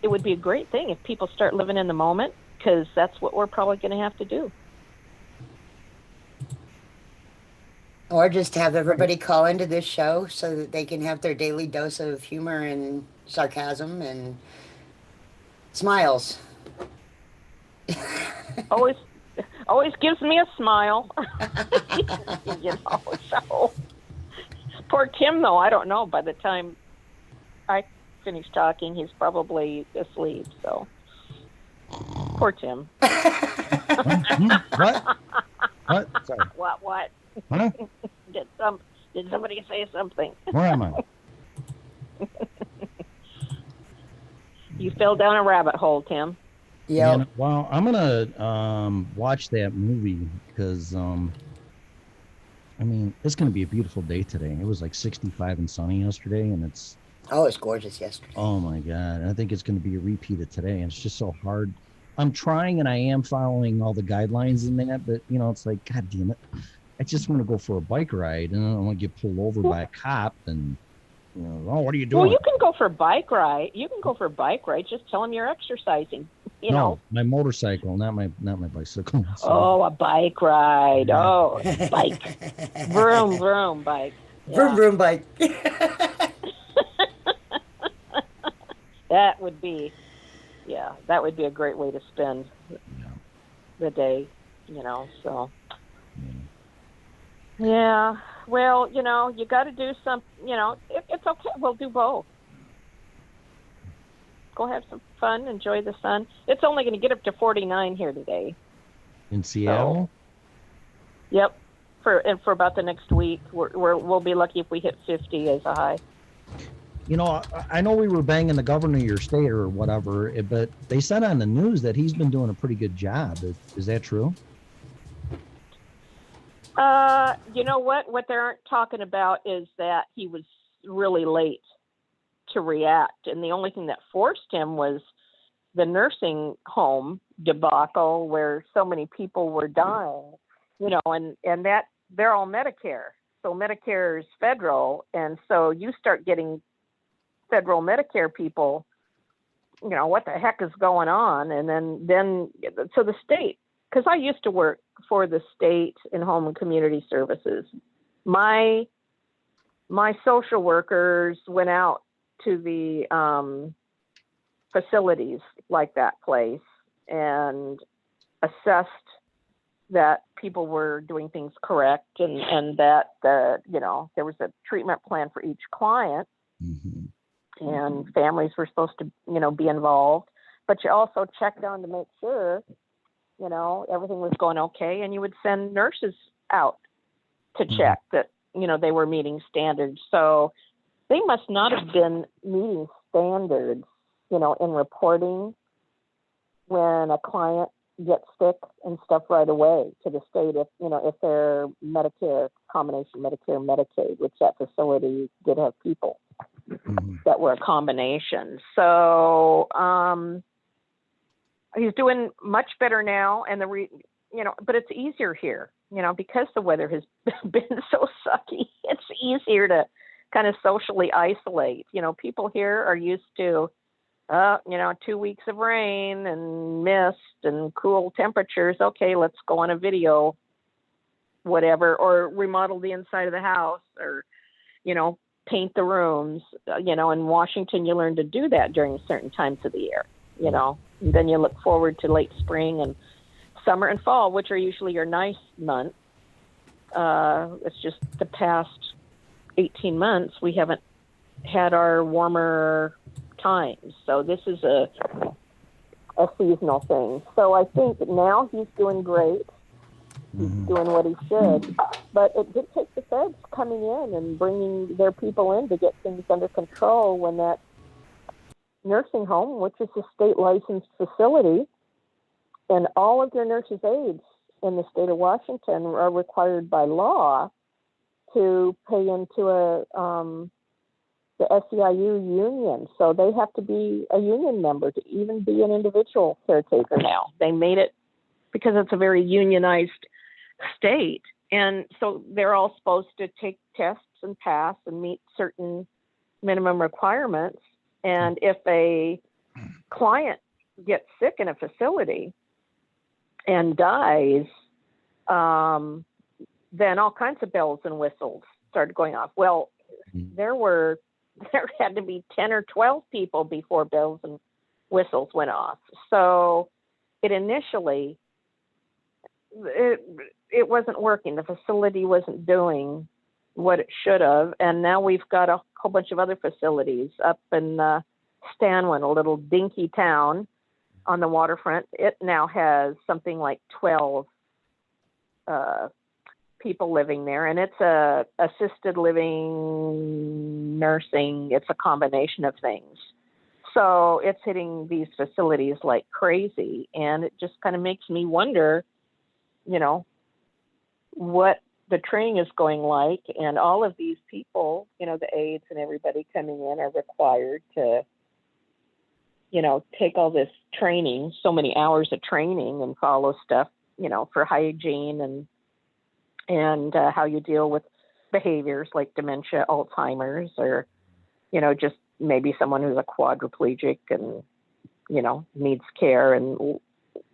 it would be a great thing if people start living in the moment, because that's what we're probably going to have to do. Or just have everybody call into this show so that they can have their daily dose of humor and sarcasm and smiles. Always gives me a smile. You know, so poor Tim, though, I don't know. By the time I finish talking, he's probably asleep. So poor Tim. What? What? Sorry. What? Huh? Did somebody say something? Where am I? You fell down a rabbit hole, Tim. Yeah. Well, I'm gonna watch that movie because I mean, it's gonna be a beautiful day today. It was like 65 and sunny yesterday, and it's gorgeous yesterday. Oh my God. I think it's gonna be a repeat of today. And it's just so hard. I'm trying and I am following all the guidelines in that, but you know, it's like, God damn it. I just want to go for a bike ride and I don't want to get pulled over by a cop and you know, oh, what are you doing? Well, you can go for a bike ride. Just tell them you're exercising. You know. My motorcycle, not my bicycle. So. Oh, a bike ride. Oh, bike. Vroom, vroom, bike. Yeah. Vroom, vroom, bike. That would be a great way to spend the day, you know, so. Yeah, well, you know, you got to do some, you know, it's okay. We'll do both. Go have some fun, enjoy the sun. It's only going to get up to 49 here today. In Seattle? So, yep. For about the next week, we'll be lucky if we hit 50 as a high. You know, I know we were banging the governor of your state or whatever, but they said on the news that he's been doing a pretty good job. Is that true? You know what? What they aren't talking about is that he was really late to react. And the only thing that forced him was the nursing home debacle where so many people were dying, you know, and that they're all Medicare. So Medicare is federal. And so you start getting federal Medicare people, you know, what the heck is going on? And then so the state, because I used to work for the state in home and community services. My social workers went out to the facilities like that place and assessed that people were doing things correct and that you know, there was a treatment plan for each client. Mm-hmm. And families were supposed to, you know, be involved, but you also checked on to make sure, you know, everything was going okay. And you would send nurses out to check that, you know, they were meeting standards. So they must not have been meeting standards, you know, in reporting when a client gets sick and stuff right away to the state if, you know, if they're Medicare, combination Medicare, Medicaid, which that facility did have people that were a combination. So he's doing much better now, and you know, but it's easier here, you know, because the weather has been so sucky. It's easier to kind of socially isolate. You know, people here are used to, you know, 2 weeks of rain and mist and cool temperatures. Okay, let's go on a video, whatever, or remodel the inside of the house, or, you know, paint the rooms. You know, in Washington, you learn to do that during certain times of the year, you know. And then you look forward to late spring and summer and fall, which are usually your nice months. It's just the past 18 months, we haven't had our warmer times. So this is a seasonal thing. So I think now he's doing great. He's doing what he should. But it did take the feds coming in and bringing their people in to get things under control when that nursing home, which is a state licensed facility, and all of their nurses' aides in the state of Washington are required by law to pay into the SEIU union. So they have to be a union member to even be an individual caretaker now. They made it because it's a very unionized state. And so they're all supposed to take tests and pass and meet certain minimum requirements. And if a client gets sick in a facility and dies, then all kinds of bells and whistles started going off. Well, there had to be 10 or 12 people before bells and whistles went off. So it initially, it wasn't working. The facility wasn't doing what it should have. And now we've got a whole bunch of other facilities up in Stanwin, a little dinky town on the waterfront. It now has something like 12 people living there, and it's a assisted living, nursing. It's a combination of things. So it's hitting these facilities like crazy, and it just kind of makes me wonder, you know, what the training is going like. And all of these people, you know, the aides and everybody coming in are required to, you know, take all this training, so many hours of training, and follow stuff, you know, for hygiene and how you deal with behaviors like dementia, Alzheimer's, or, you know, just maybe someone who's a quadriplegic and, you know, needs care and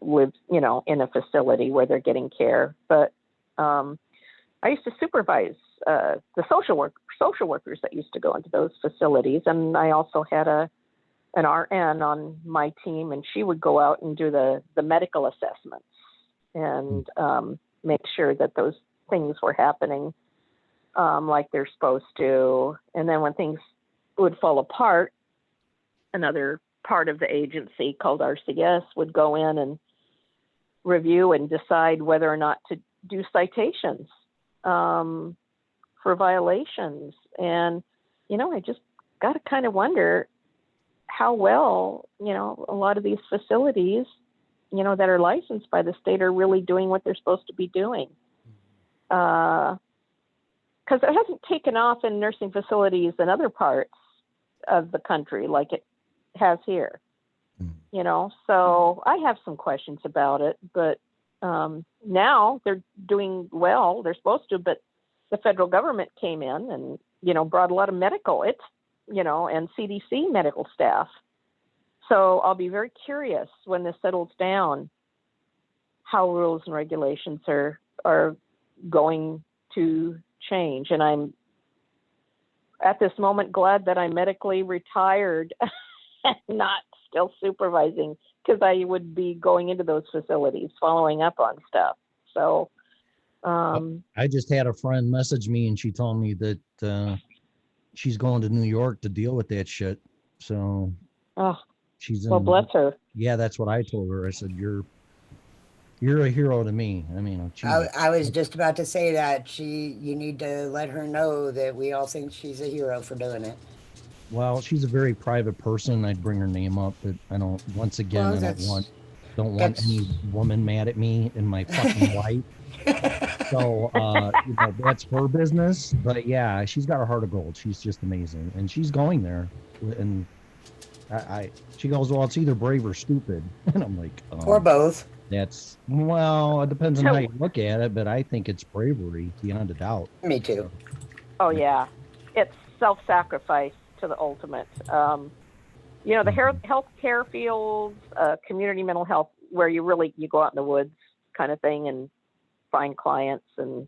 lives, you know, in a facility where they're getting care. But I used to supervise the social workers that used to go into those facilities, and I also had an RN on my team, and she would go out and do the medical assessments and make sure that those things were happening like they're supposed to. And then when things would fall apart, another part of the agency called RCS would go in and review and decide whether or not to do citations for violations. And, you know, I just got to kind of wonder how well, you know, a lot of these facilities, you know, that are licensed by the state are really doing what they're supposed to be doing. Because it hasn't taken off in nursing facilities in other parts of the country like it has here, you know. So I have some questions about it, but now they're doing well. They're supposed to, but the federal government came in and, you know, brought a lot of medical, you know, and CDC medical staff. So I'll be very curious when this settles down, how rules and regulations are going to change. And I'm at this moment glad that I'm medically retired and not still supervising, because I would be going into those facilities, following up on stuff. So I just had a friend message me, and she told me that she's going to New York to deal with that shit. So she's well, bless her. Yeah, that's what I told her. I said, you're a hero to me. I mean, I was just about to say that you need to let her know that we all think she's a hero for doing it. Well, she's a very private person. I'd bring her name up, but I don't. Once again, Well, I don't want any woman mad at me in my fucking life. So you know, that's her business. But yeah, she's got a heart of gold. She's just amazing, and she's going there. And she goes, well, it's either brave or stupid, and I'm like, or both. Well, it depends on how you look at it, but I think it's bravery beyond a doubt. Me too. Oh yeah, it's self-sacrifice to the ultimate. You know, the healthcare fields, community mental health, where you go out in the woods kind of thing and find clients and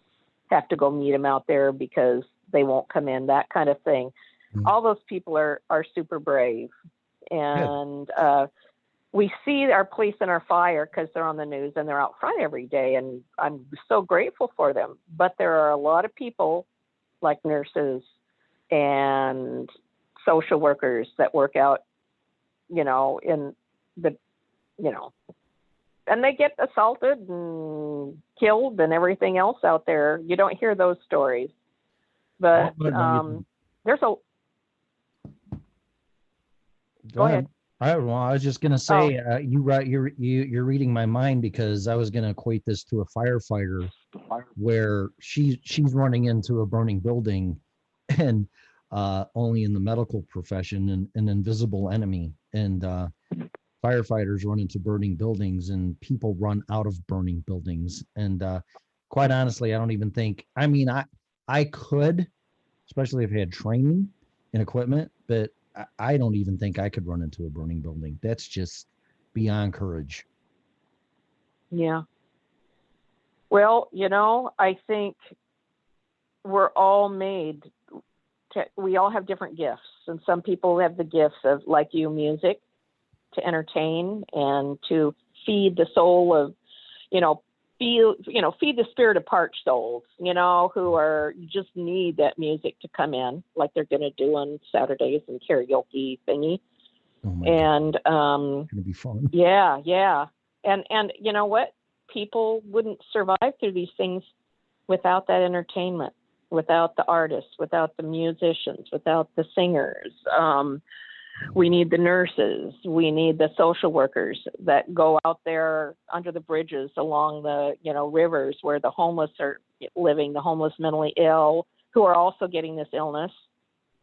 have to go meet them out there because they won't come in, that kind of thing. Mm-hmm. All those people are super brave. And we see our police and our fire because they're on the news and they're out front every day. And I'm so grateful for them. But there are a lot of people like nurses and social workers that work out, you know, in the, you know, and they get assaulted and killed and everything else out there. You don't hear those stories, but there's a. Go ahead. I was just gonna say, you're reading my mind, because I was gonna equate this to a firefighter, where she's running into a burning building, and only in the medical profession, an invisible enemy. And firefighters run into burning buildings, and people run out of burning buildings. And quite honestly, I don't even think. I mean, I could, especially if I had training and equipment, but I don't even think I could run into a burning building. That's just beyond courage. Yeah. Well, I think we're all made we all have different gifts, and some people have the gifts of, like you, music, to entertain and to feed the soul of, feed the spirit of parched souls, who are just need that music to come in, like they're going to do on Saturdays and karaoke thingy. Oh my and God. It's gonna be fun. yeah, and you know what? People wouldn't survive through these things without that entertainment, without the artists, without the musicians, without the singers. We need the nurses. We need the social workers that go out there under the bridges along the, rivers where the homeless are living, the homeless mentally ill, who are also getting this illness.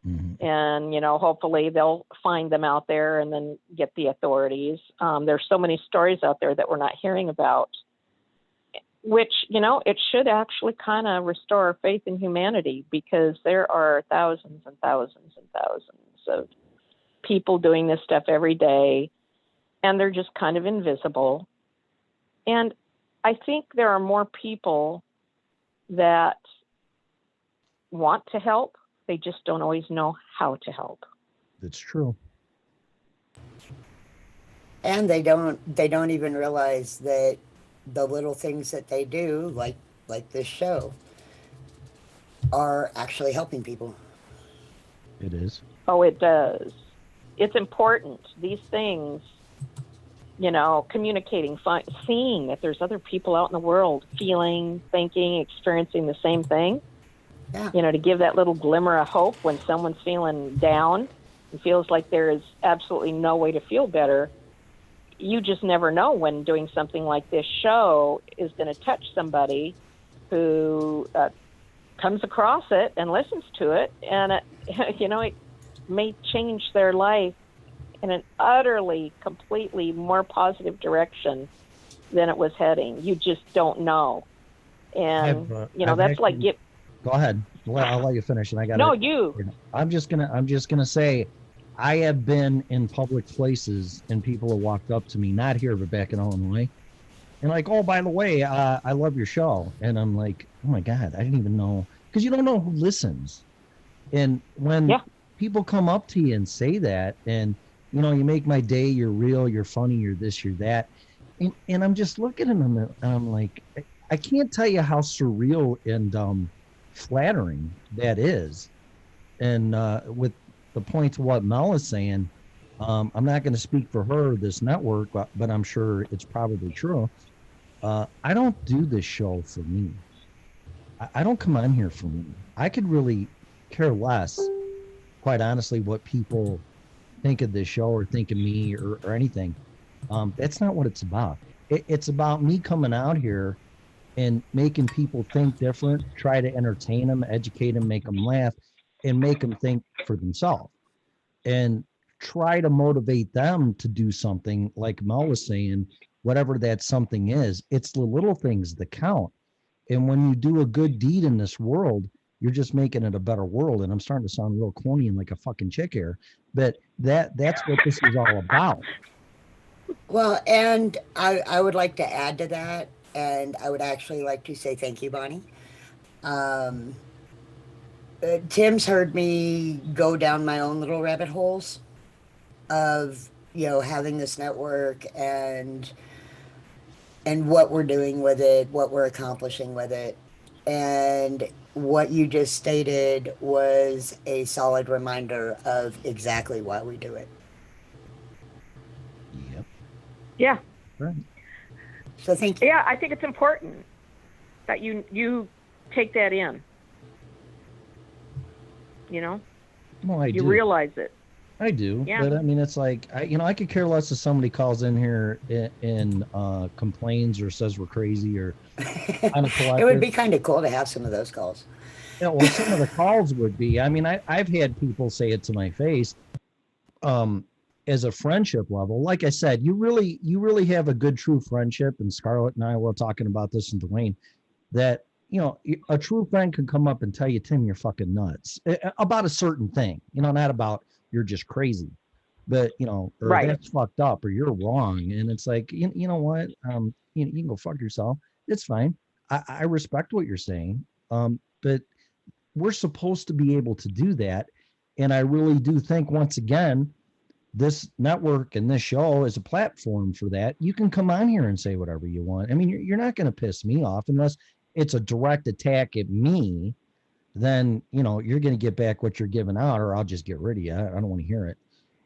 Mm-hmm. And, hopefully they'll find them out there and then get the authorities. There's so many stories out there that we're not hearing about, which, it should actually kind of restore our faith in humanity, because there are thousands and thousands and thousands of people doing this stuff every day, and they're just kind of invisible. And I think there are more people that want to help. They just don't always know how to help. That's true. And they don't even realize that the little things that they do, like this show, are actually helping people. It is. Oh, it does. It's important. These things, communicating, seeing that there's other people out in the world feeling, thinking, experiencing the same thing. Yeah. To give that little glimmer of hope when someone's feeling down and feels like there is absolutely no way to feel better. You just never know when doing something like this show is going to touch somebody who comes across it and listens to it, and it may change their life in an utterly, completely more positive direction than it was heading. You just don't know. And, that's like... Go ahead. I'll let you finish, and I got. No, you. I'm just gonna say, I have been in public places, and people have walked up to me, not here, but back in Illinois, and like, oh, by the way, I love your show, and I'm like, oh my God, I didn't even know, because you don't know who listens, and when people come up to you and say that, and you make my day, you're real, you're funny, you're this, you're that, and I'm just looking at them, and I'm like, I can't tell you how surreal and flattering that is. And with the point to what Mel is saying, I'm not going to speak for her, this network, but I'm sure it's probably true. I don't do this show for me. I don't come on here for me. I could really care less, quite honestly, what people think of this show or think of me or anything. That's not what it's about. It's about me coming out here and making people think different, try to entertain them, educate them, make them laugh, and make them think for themselves, and try to motivate them to do something. Like Mel was saying, whatever that something is, it's the little things that count. And when you do a good deed in this world, you're just making it a better world. And I'm starting to sound real corny and like a fucking chick here, but that's what this is all about. Well, and I would like to add to that, and I would actually like to say thank you, Bonnie. Tim's heard me go down my own little rabbit holes of having this network and what we're doing with it, what we're accomplishing with it, and what you just stated was a solid reminder of exactly why we do it. Yep. Yeah. Right. So thank you. Yeah, I think it's important that you take that in. Well, you realize it. I do. Yeah. But I mean, it's like, I could care less if somebody calls in here and complains or says we're crazy or on a collective. It would be kind of cool to have some of those calls. Yeah, well, some of the calls would be. I mean, I've had people say it to my face. As a friendship level, like I said, you really have a good, true friendship. And Scarlett and I were talking about this, and Dwayne, that a true friend can come up and tell you, Tim, you're fucking nuts about a certain thing. Not about you're just crazy, but or Right. that's fucked up, or you're wrong. And it's like, you know what? You can go fuck yourself. It's fine. I respect what you're saying. But we're supposed to be able to do that. And I really do think, once again, this network and this show is a platform for that. You can come on here and say whatever you want. I mean, you're not going to piss me off unless it's a direct attack at me. Then, you're going to get back what you're giving out, or I'll just get rid of you. I don't want to hear it.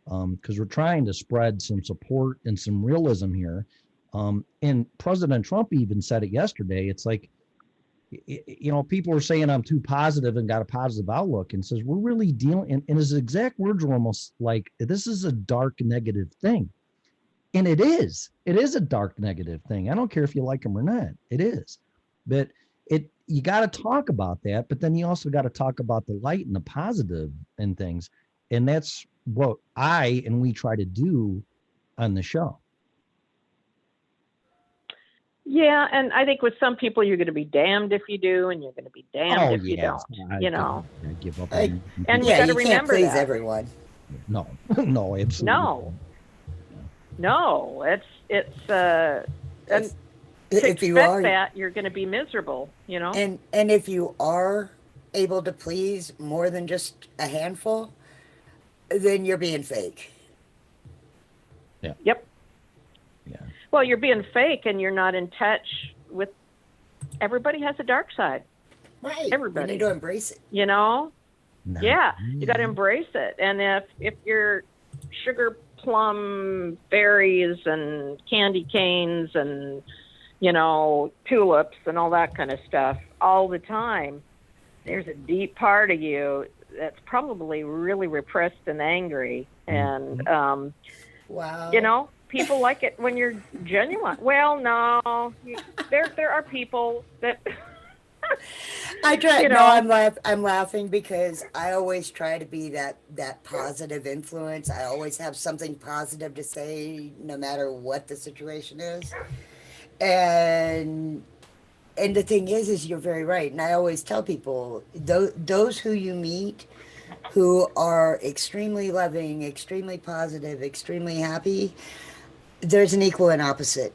Because we're trying to spread some support and some realism here. And President Trump even said it yesterday. It's like, people are saying I'm too positive and got a positive outlook, and says we're really dealing, and his exact words were almost like, this is a dark negative thing. And it is a dark negative thing. I don't care if you like them or not. It is. But you got to talk about that, but then you also got to talk about the light and the positive and things. And that's what we try to do on the show. Yeah, and I think with some people, you're going to be damned if you do, and you're going to be damned if you don't. I give up. And yeah, you got to you can't remember please that. everyone. No, no, absolutely. No, it's and if to you expect are that, you're going to be miserable. and if you are able to please more than just a handful, then you're being fake. Yeah. Yep. Yeah. Well, you're being fake, and you're not in touch with. Everybody has a dark side. Right. Everybody. You need to embrace it. No. Yeah, you got to embrace it. And if you're sugar plum berries and candy canes and tulips and all that kind of stuff all the time, there's a deep part of you that's probably really repressed and angry. And wow. People like it when you're genuine. Well, no, there are people that. I try. No, I'm laughing because I always try to be that positive influence. I always have something positive to say, no matter what the situation is. And the thing is you're very right. And I always tell people, those who you meet, who are extremely loving, extremely positive, extremely happy, there's an equal and opposite.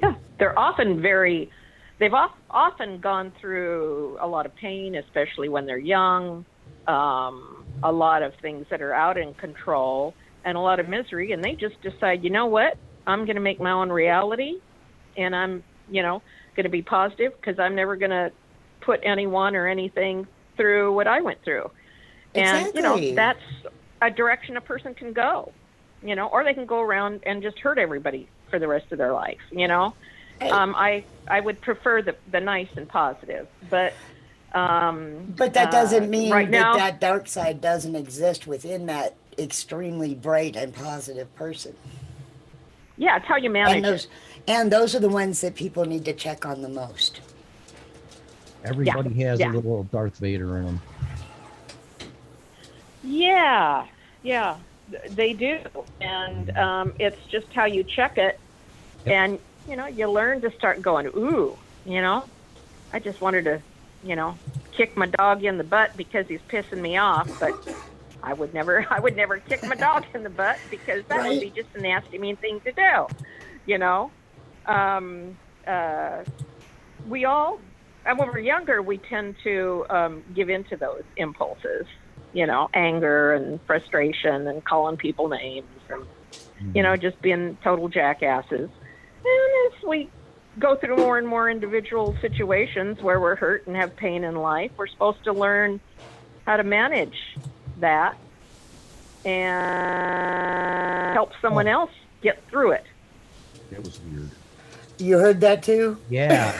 Yeah, they're often they've often gone through a lot of pain, especially when they're young, a lot of things that are out in control, and a lot of misery, and they just decide, you know what, I'm going to make my own reality, and I'm, going to be positive, because I'm never going to put anyone or anything through what I went through. Exactly. And, that's a direction a person can go, or they can go around and just hurt everybody for the rest of their life, I would prefer the nice and positive, but that doesn't mean right now, that dark side doesn't exist within that extremely bright and positive person. Yeah, it's how you manage it. And those are the ones that people need to check on the most. Everybody has a little Darth Vader in them. Yeah, they do, and it's just how you check it, and you learn to start going, ooh, I just wanted to, kick my dog in the butt because he's pissing me off, but I would never kick my dog in the butt because that would be just a nasty, mean thing to do, we all, and when we're younger, we tend to give into those impulses, anger and frustration and calling people names and, just being total jackasses. And as we go through more and more individual situations where we're hurt and have pain in life, we're supposed to learn how to manage that and help someone else get through it. That was weird. You heard that too? Yeah.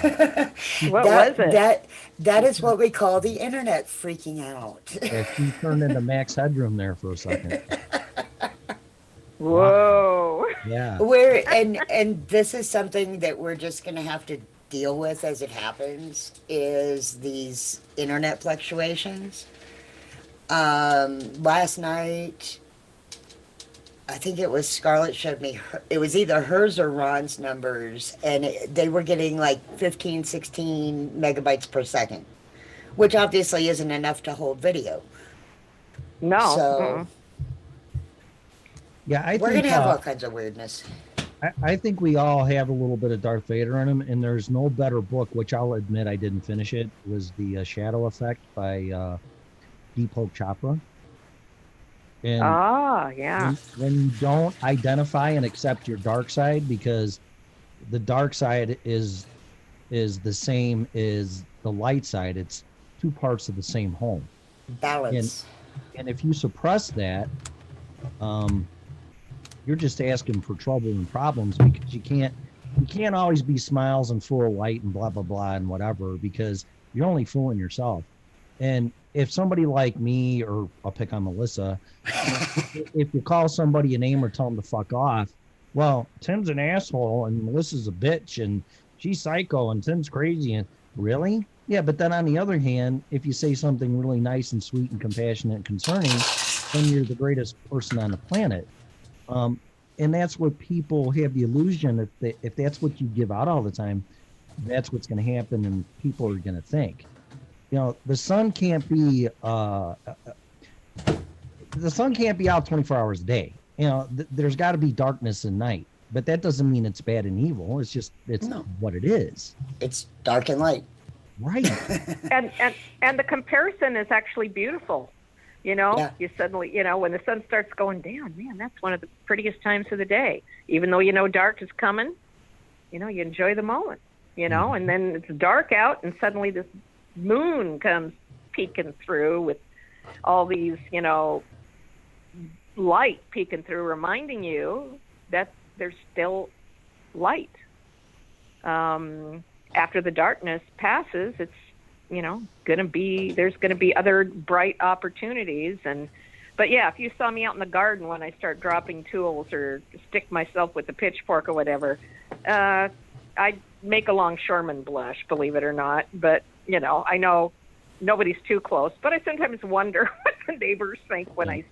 What was it? That is what we call the internet freaking out. Yeah, she turned into Max Headroom there for a second. Whoa. Yeah. And this is something that we're just going to have to deal with as it happens is these internet fluctuations. Last night, I think it was Scarlett showed me, it was either hers or Ron's numbers, and they were getting like 15, 16 megabytes per second, which obviously isn't enough to hold video. No. So, Yeah, I we're think going to have all kinds of weirdness. I think we all have a little bit of Darth Vader in him, and there's no better book, which I'll admit I didn't finish it, was the Shadow Effect by Deepak Chopra. And yeah. when you don't identify and accept your dark side, because the dark side is the same as the light side, it's two parts of the same home. Balance. And if you suppress that, you're just asking for trouble and problems, because you can't always be smiles and full of light and blah blah blah and whatever, because you're only fooling yourself. And if somebody like me, or I'll pick on Melissa, if you call somebody a name or tell them to fuck off, well, Tim's an asshole and Melissa's a bitch and she's psycho and Tim's crazy. And really? Yeah, but then on the other hand, if you say something really nice and sweet and compassionate and concerning, then you're the greatest person on the planet. And that's what people have the illusion, if that's what you give out all the time, that's what's going to happen and people are going to think. The sun can't be out 24 hours a day. There's got to be darkness and night, but that doesn't mean it's bad and evil. It's just what it is. It's dark and light. Right. and the comparison is actually beautiful. Yeah. You suddenly, when the sun starts going down, man, that's one of the prettiest times of the day. Even though dark is coming, you enjoy the moment, and then it's dark out and suddenly this moon comes peeking through with all these, light peeking through, reminding you that there's still light. After the darkness passes, it's, there's going to be other bright opportunities. But yeah, if you saw me out in the garden when I start dropping tools or stick myself with the pitchfork or whatever, I'd make a longshoreman blush, believe it or not. But, I know nobody's too close, but I sometimes wonder what the neighbors think when I,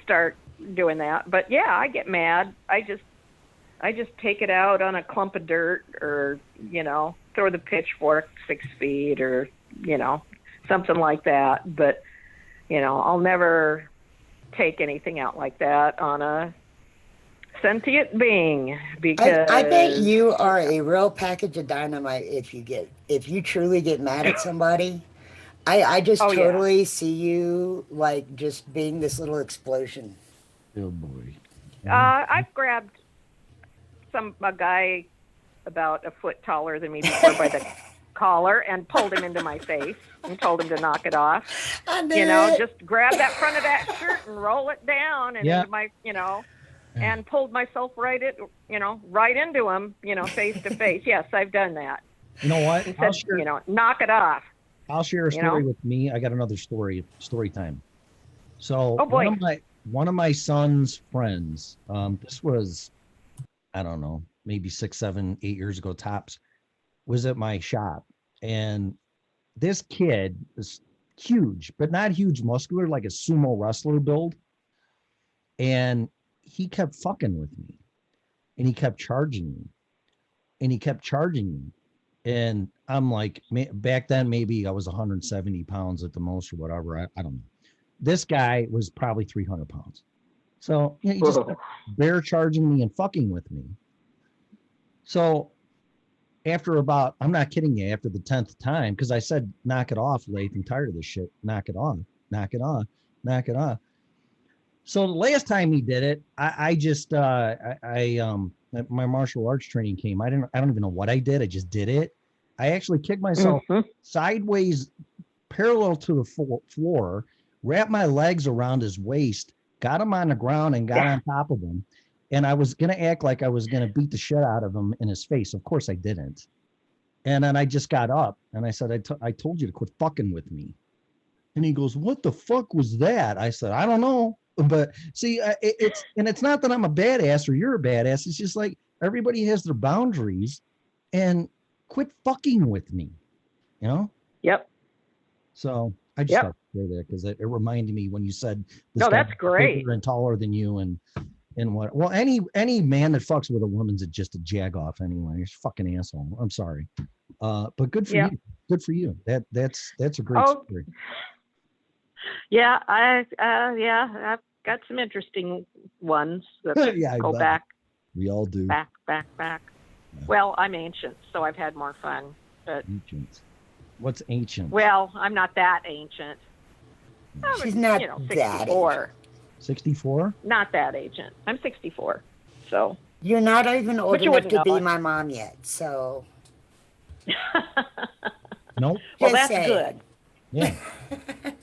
start doing that. But yeah, I get mad. I just take it out on a clump of dirt or, throw the pitchfork 6 feet or, something like that. But, I'll never take anything out like that on a sentient being, because I bet you are a real package of dynamite if you truly get mad at somebody. I just totally see you like just being this little explosion. Oh boy. I've grabbed a guy about a foot taller than me before by the collar and pulled him into my face and told him to knock it off. Just grab that front of that shirt and roll it down and into my, and pulled myself right into him, face to face. Yes, I've done that. You know what? And said, knock it off. I'll share a story with me. I got another story time. So one of my son's friends, this was, I don't know, maybe 6, 7, 8 years ago tops, was at my shop. And this kid is huge, but not huge muscular, like a sumo wrestler build. And he kept fucking with me. And he kept charging me. And I'm like, back then, maybe I was 170 pounds at the most or whatever. I don't know. This guy was probably 300 pounds. So he just kept bear charging me and fucking with me. So after about, I'm not kidding you, after the 10th time, because I said, knock it off, Lath, I'm tired of this shit. Knock it off. So the last time he did it, my martial arts training came. I don't even know what I did. I just did it. I actually kicked myself sideways, parallel to the floor, wrapped my legs around his waist, got him on the ground and got on top of him. And I was going to act like I was going to beat the shit out of him in his face. Of course I didn't. And then I just got up and I said, I told you to quit fucking with me. And he goes, what the fuck was that? I said, I don't know. But see, it's not that I'm a badass or you're a badass. It's just like everybody has their boundaries. and quit fucking with me. You know? Yep. So I just thought to share that because it reminded me when you said this No, guy that's great. bigger and taller than you and what? Well, any man that fucks with a woman's just a jag off anyway. He's a fucking asshole. I'm sorry, but good for you. Good for you. That's a great story. Yeah, I've got some interesting ones that Yeah, go back. We all do. Back. Yeah. Well, I'm ancient, so I've had more fun. But ancient. What's ancient? Well, I'm not that ancient. She's not 64. 64? Not that ancient. I'm 64. So you're not even old enough to be it. my mom yet. So nope. Well, that's good. Yeah.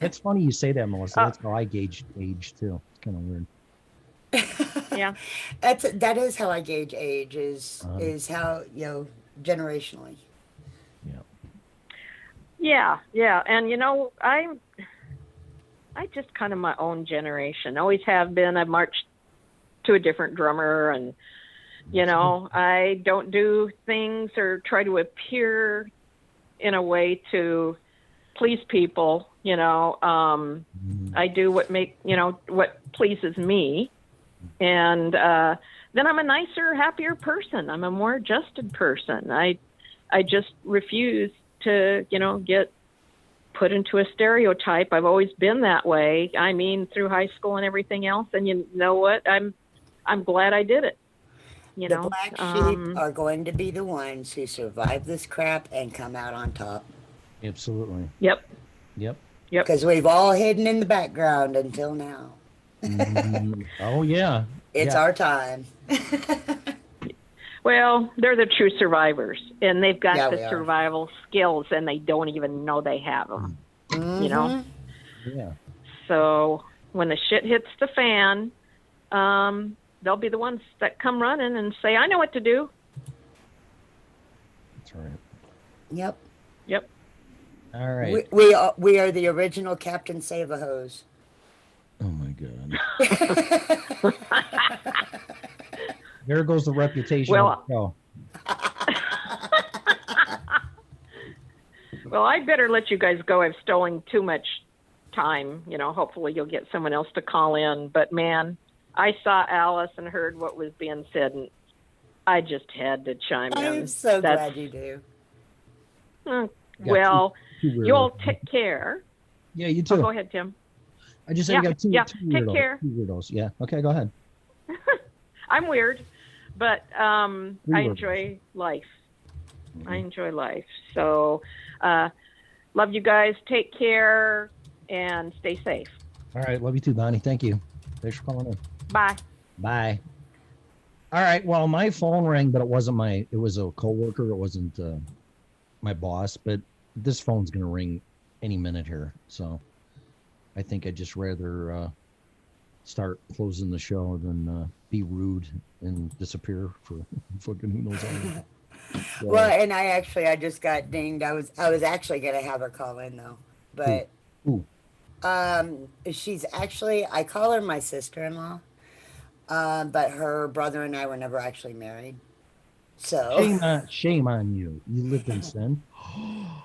It's funny you say that, Melissa. That's how I gauge age too. It's kind of weird. Yeah. That is how I gauge age is how, generationally. Yeah. And I just kind of my own generation. Always have been. I've marched to a different drummer, and I don't do things or try to appear in a way to please people. I do what pleases me, and then I'm a nicer, happier person. I'm a more adjusted person. I just refuse to get put into a stereotype. I've always been that way. I mean, through high school and everything else. And you know what? I'm glad I did it. The black sheep are going to be the ones who survive this crap and come out on top. Absolutely. Yep. Because we've all hidden in the background until now. Oh yeah. It's our time. Well, they're the true survivors, and they've got the are. survival skills, and they don't even know they have them. Yeah. So when the shit hits the fan, they'll be the ones that come running and say, "I know what to do." That's right. Yep. All right. We are the original Captain Save-A-Hose. Oh my god. There goes the reputation. Well, well, I better let you guys go. I've stolen too much time. Hopefully you'll get someone else to call in. But man, I saw Alice and heard what was being said, and I just had to chime in. I'm so glad you do. Well, you all take care. Yeah, you too. Oh, go ahead, Tim. I just said you got two take care. Two weirdos. Yeah. Okay, go ahead. I'm weird, but I Weird. enjoy life. I enjoy life. So, love you guys. Take care and stay safe. All right. Love you too, Bonnie. Thank you. Thanks for calling in. Bye. Bye. All right. Well, my phone rang, but it was a coworker. It wasn't my boss, but this phone's going to ring any minute here. So I think I'd just rather start closing the show than be rude and disappear for fucking who knows how long. So, Well, and I just got dinged. I was actually gonna have her call in though, but Who? she's actually, I call her my sister-in-law, but her brother and I were never actually married. So shame on you. You lived in sin. Oh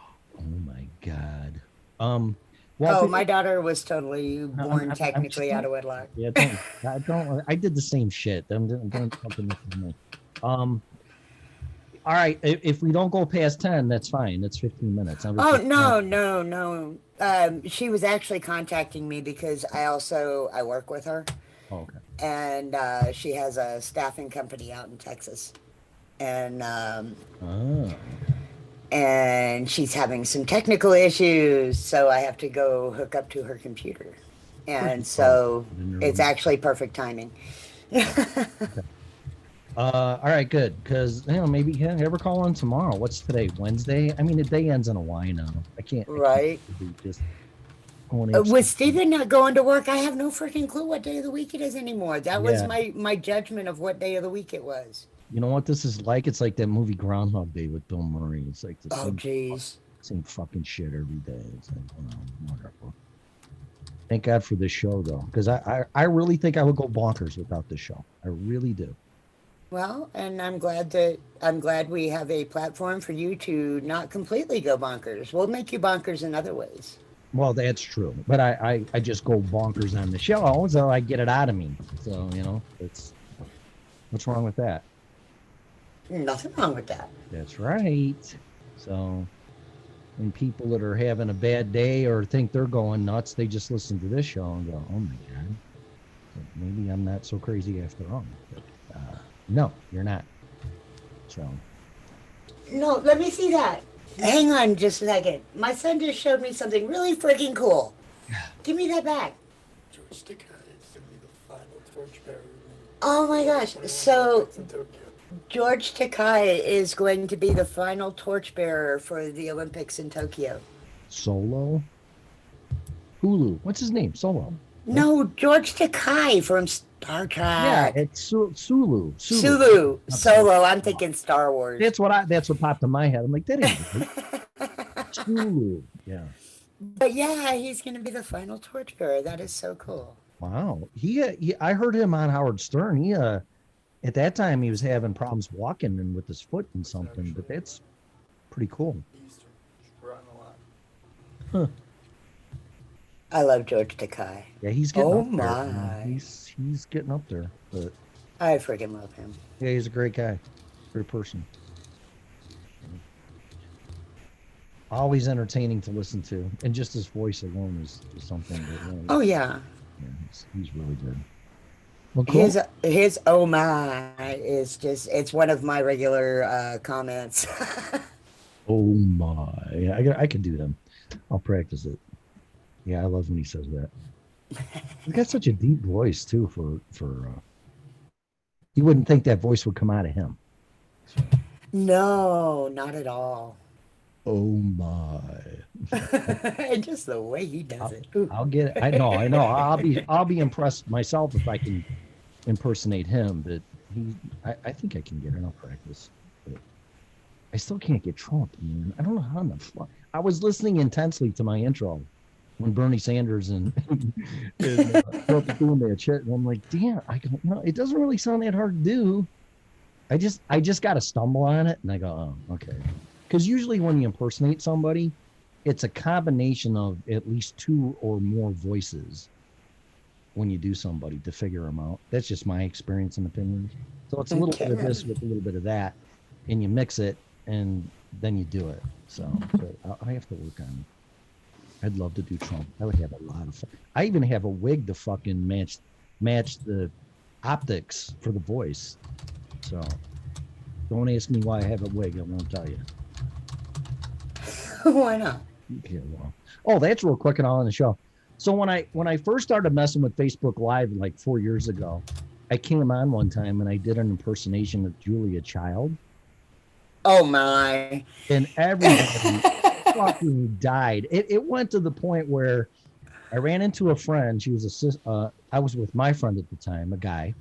my God. Well, my daughter was totally born technically out of wedlock. Yeah, don't. I did the same shit. Don't something with me. All right. If we don't go past 10, that's fine. That's 15 minutes. Oh no. She was actually contacting me because I work with her. Oh, okay. And she has a staffing company out in Texas, and and she's having some technical issues, so I have to go hook up to her computer, and so it's actually perfect timing. Okay. All right, good, because maybe have her call on tomorrow. What's today? Wednesday. I mean, the day ends in a Y now. I can't. Right. Just going with Steven not going to work, I have no freaking clue what day of the week it is anymore. That was my judgment of what day of the week it was. You know what this is like? It's like that movie Groundhog Day with Bill Murray. It's like the same fucking shit every day. It's like, whatever. Thank God for this show, though, because I really think I would go bonkers without this show. I really do. Well, and I'm glad we have a platform for you to not completely go bonkers. We'll make you bonkers in other ways. Well, that's true. But I just go bonkers on the show, so I get it out of me. So, it's what's wrong with that? Nothing wrong with that. That's right. So when people that are having a bad day or think they're going nuts, they just listen to this show and go, "Oh my God, maybe I'm not so crazy after all." But, no, you're not. So No, let me see that. Hang on just a second. My son just showed me something really freaking cool. Give me that back. George Takei is going to be the final torchbearer. Oh my gosh. So George Takai is going to be the final torchbearer for the Olympics in Tokyo. Solo, Hulu. What's his name? Solo. No, George Takai from Star Trek. Yeah, it's Sulu. Sulu. Solo. I'm thinking Star Wars. That's what popped in my head. I'm like, that ain't Sulu. Yeah. But yeah, he's going to be the final torchbearer. That is so cool. Wow. I heard him on Howard Stern. He at that time he was having problems walking and with his foot and something, but that's pretty cool. Huh. I love George Takai. Yeah, he's getting oh up there. My. He's getting up there. But I freaking love him. Yeah, he's a great guy. Great person. Always entertaining to listen to. And just his voice alone is something that really, Oh yeah. He's really good. Well, cool. His oh my is just it's one of my regular comments. Oh my. Yeah, I can do them. I'll practice it. Yeah, I love when he says that. He's got such a deep voice too for you wouldn't think that voice would come out of him. No, not at all. Oh my. And just the way he does it. I'll get it. I know. I'll be impressed myself if I can impersonate him, but I think I can get it. I'll practice. But I still can't get Trump, man. I don't know how in the fuck. I was listening intensely to my intro when Bernie Sanders and Trump doing that shit, and I'm like, damn, it doesn't really sound that hard to do. I just got to stumble on it, and I go, oh, okay. Because usually when you impersonate somebody, it's a combination of at least two or more voices when you do somebody to figure them out. That's just my experience and opinion. So it's a little bit of this with a little bit of that, and you mix it, and then you do it. So I have to work on it. I'd love to do Trump. I would have a lot of fun. I even have a wig to fucking match the optics for the voice. So don't ask me why I have a wig. I won't tell you. Why not? Okay, well. Oh, that's real quick and all in the show. So when I first started messing with Facebook Live like 4 years ago, I came on one time and I did an impersonation of Julia Child. Oh my. And everybody fucking died. It went to the point where I ran into a friend. She was I was with my friend at the time, a guy.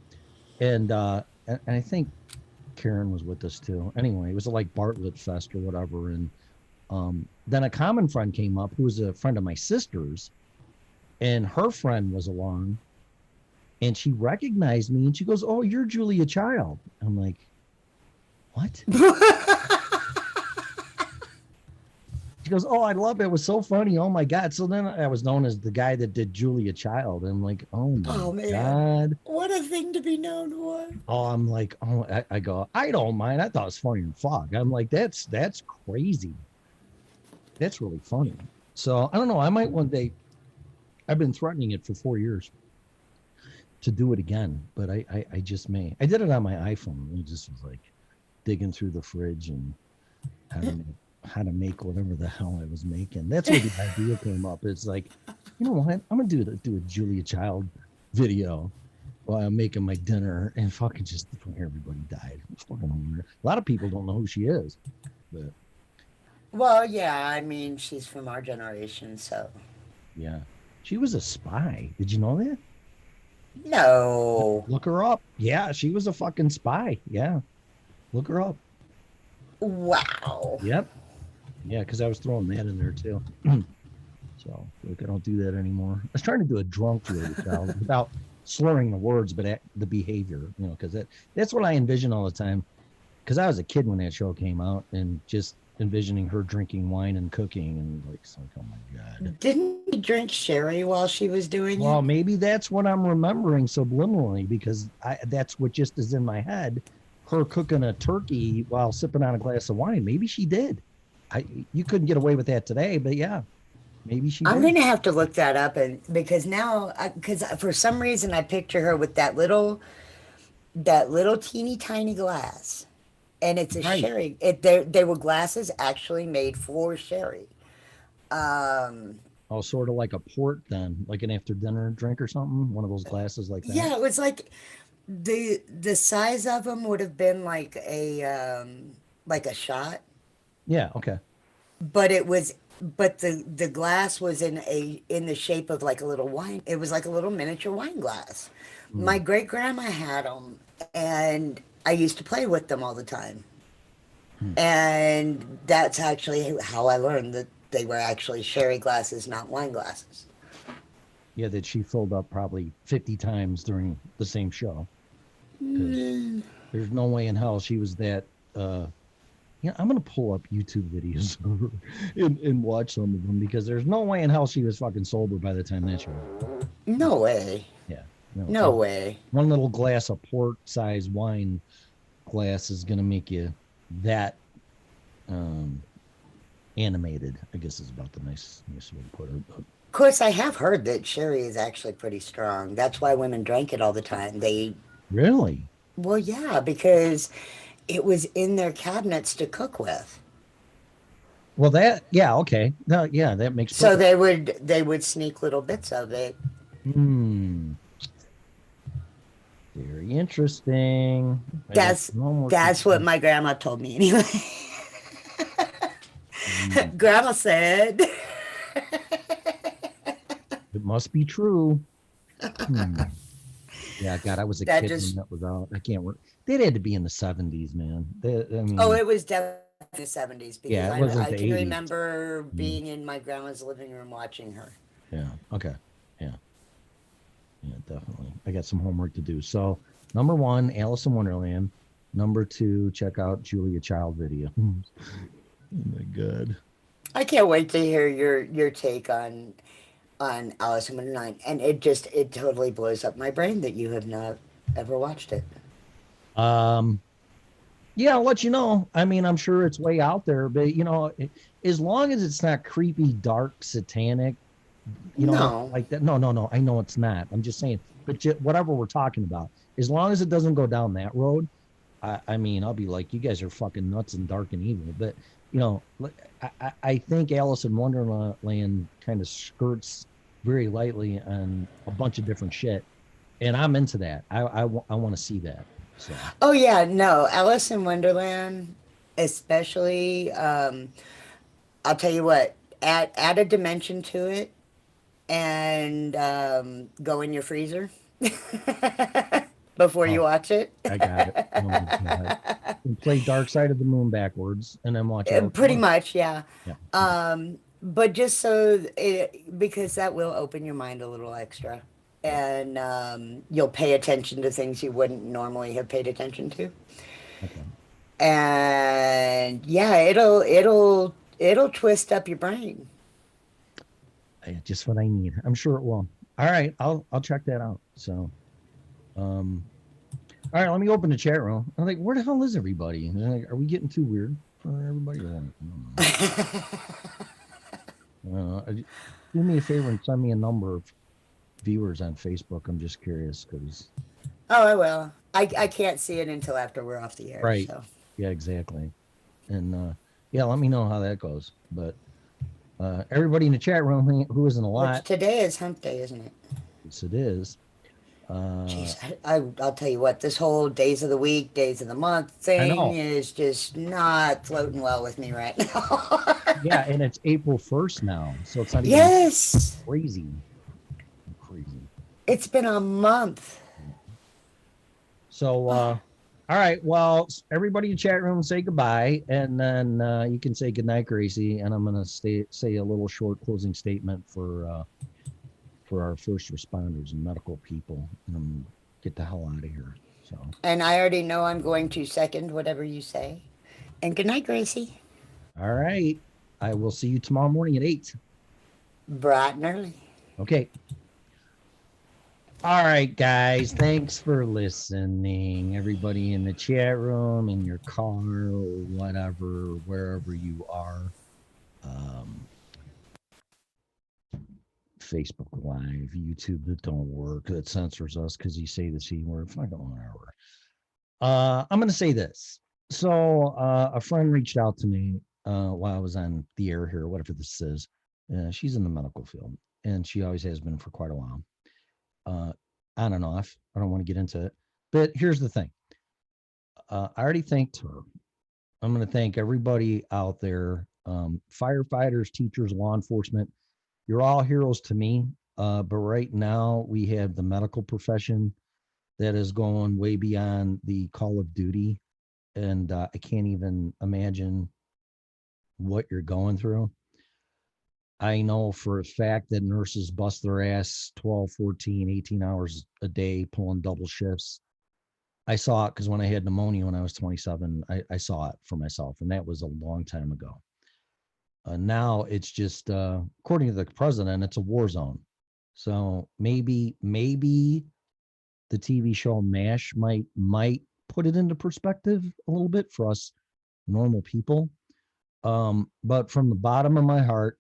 And I think Karen was with us too. Anyway, it was like Bartlett Fest or whatever. And then a common friend came up who was a friend of my sister's, and her friend was along, and she recognized me and she goes, "Oh, you're Julia Child." I'm like, "What?" She goes, "Oh, I love it. It was so funny. Oh my God." So then I was known as the guy that did Julia Child. And I'm like, oh my God. What a thing to be known for. Oh, I'm like, oh, I go, I don't mind. I thought it was funny and fuck. I'm like, that's crazy. That's really funny. So I don't know. I might one day. I've been threatening it for 4 years to do it again, but I just may. I did it on my iPhone. It just was like digging through the fridge and how to make whatever the hell I was making. That's where the idea came up. It's like, you know what? I'm gonna do a Julia Child video while I'm making my dinner, and fucking just everybody died. Fucking a lot of people don't know who she is, but well, yeah. I mean, she's from our generation, so yeah. She was a spy. Did you know that? No. Look her up. Yeah, she was a fucking spy. Yeah. Look her up. Wow. Yep. Yeah, because I was throwing that in there too. So look, I don't do that anymore. I was trying to do a drunk Julia Child slurring the words, but the behavior, because that's what I envision all the time. Because I was a kid when that show came out, and just envisioning her drinking wine and cooking, and like, oh my God. Didn't he drink sherry while she was doing Well, it? maybe that's what I'm remembering subliminally, because that's what just is in my head. Her cooking a turkey while sipping on a glass of wine. Maybe she did. You couldn't get away with that today, but yeah, maybe she I'm did. gonna have to look that up, and because now, because for some reason I picture her with that little teeny tiny glass, and it's a Right. sherry. They were glasses actually made for sherry. Um, Oh, sort of like a port then, like an after dinner drink or something. One of those glasses like that. yeah, it was like the size of them would have been like a shot, Yeah. Okay. but the glass was in the shape of like a little wine. It was like a little miniature wine glass. My Mm. great grandma had them, and I used to play with them all the time. Hmm. And that's actually how I learned that they were actually sherry glasses, not wine glasses. Yeah, that she filled up probably 50 times during the same show. Because Mm, there's no way in hell she was that. I'm gonna pull up YouTube videos of her and watch some of them, because there's no way in hell she was fucking sober by the time that show. no way. Yeah, no, No way. one little glass of port size wine glass is gonna make you that um animated, I guess is about the nice way to put it. But Of course, I have heard that sherry is actually pretty strong. That's why women drank it all the time. really, Well, yeah, because it was in their cabinets to cook with. well, yeah, okay, no, yeah, that makes So perfect. they would sneak little bits of it. Hmm, very interesting. I got That's some homework to that's what do. my grandma told me anyway. Hmm, Grandma said. it must be true. Hmm. Yeah, God, I was a That kid when just that was out. I can't work. That had to be in the 70s, man. I Oh, mean, it was definitely the 70s because yeah, it I wasn't I the can 80s. remember Mm, being in my grandma's living room watching her. yeah, okay. Yeah, yeah, definitely. I got some homework to do. So, number one, Alice in Wonderland. Number two, check out Julia Child video. Oh my God. I can't wait to hear your take on Alice in Wonderland, and it totally blows up my brain that you have not ever watched it. Um, yeah, I'll let you know. I mean, I'm sure it's way out there, but as long as it's not creepy, dark, satanic, No, like that. No, no, no. I know it's not. I'm just saying, but whatever we're talking about, as long as it doesn't go down that road, I mean, I'll be like, you guys are fucking nuts and dark and evil. But I think Alice in Wonderland kind of skirts very lightly on a bunch of different shit, and I'm into that. I want to see that. So oh yeah, no, Alice in Wonderland, especially. I'll tell you what, add a dimension to it, and go in your freezer before you oh, watch it. I got it. Oh my God. And play Dark Side of the Moon backwards, and then watch Alice in Pretty Wonderland. much, yeah. Yeah. Okay. But just because that will open your mind a little extra, and you'll pay attention to things you wouldn't normally have paid attention to. Okay. And yeah, it'll twist up your brain. Just what I need. I'm sure it will. All right, I'll check that out. So, all right, let me open the chat room. I'm like, where the hell is everybody? And they're like, are we getting too weird for everybody? Do me a favor and send me a number of viewers on Facebook. I'm just curious because. Oh, I will. I can't see it until after we're off the air. Right. So. Yeah, exactly. And yeah, let me know how that goes. But everybody in the chat room who isn't a lot. Which today is hump day, isn't it? Yes, it is. Jeez, I'll tell you what, this whole days of the week, days of the month I thing know. is just not floating well with me right now. Yeah, and it's April 1st now, so it's not even Yes, crazy. Crazy. it's been a month. So, all right. Well, everybody in the chat room, say goodbye, and then you can say goodnight, Gracie. And I'm gonna say a little short closing statement for for our first responders and medical people and get the hell out of here. So, And I already know I'm going to second whatever you say. And good night, Gracie. all right. I will see you tomorrow morning at 8. Bright and early. Okay. All right, guys. Thanks for listening. Everybody in the chat room, in your car, or whatever, wherever you are. Facebook Live, YouTube that don't work, that censors us because you say the C word. Fucking whatever. I'm going to say this. So a friend reached out to me while I was on the air here, whatever this is. She's in the medical field, and she always has been for quite a while. On and off. I don't want to get into it. But here's the thing. I already thanked her. I'm going to thank everybody out there, firefighters, teachers, law enforcement. You're all heroes to me. But right now we have the medical profession that is going way beyond the call of duty. And I can't even imagine what you're going through. I know for a fact that nurses bust their ass 12, 14, 18 hours a day, pulling double shifts. I saw it because when I had pneumonia when I was 27, I saw it for myself. And that was a long time ago. Now it's just, according to the president, it's a war zone. So maybe the TV show MASH might put it into perspective a little bit for us normal people. But from the bottom of my heart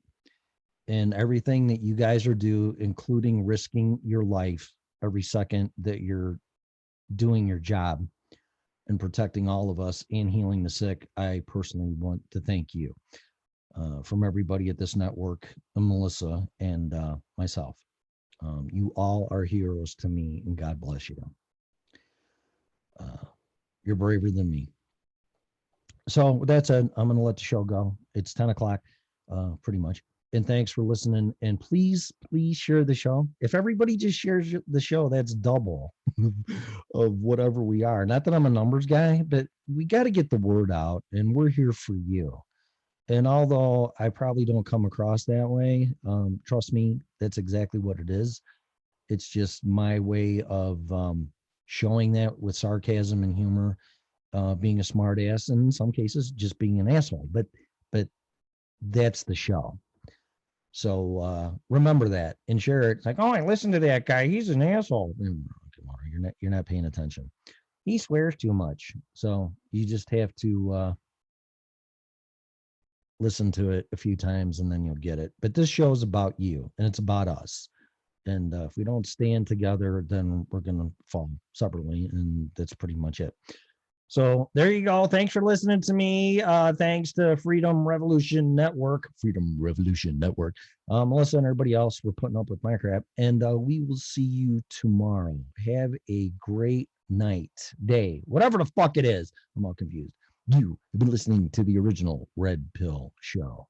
and everything that you guys are doing, including risking your life every second that you're doing your job and protecting all of us and healing the sick, I personally want to thank you. From everybody at this network, Melissa and myself. You all are heroes to me, and God bless you. You're braver than me. So that's it. I'm going to let the show go. It's 10 o'clock, pretty much. And thanks for listening. And please share the show. If everybody just shares the show, that's double of whatever we are. Not that I'm a numbers guy, but we got to get the word out, and we're here for you. And although I probably don't come across that way, trust me, that's exactly what it is. It's just my way of showing that with sarcasm and humor, being a smart ass, and in some cases, just being an asshole. But that's the show. So remember that and share it. It's like, oh, I listened to that guy. He's an asshole. You're not paying attention. He swears too much. So you just have to listen to it a few times and then you'll get it. But this show is about you and it's about us. And if we don't stand together, then we're going to fall separately. And that's pretty much it. So there you go. Thanks for listening to me. Thanks to Freedom Revolution Network, Melissa and everybody else. We're putting up with my crap. And we will see you tomorrow. Have a great night, day, whatever the fuck it is. I'm all confused. You have been listening to the original Red Pill Show.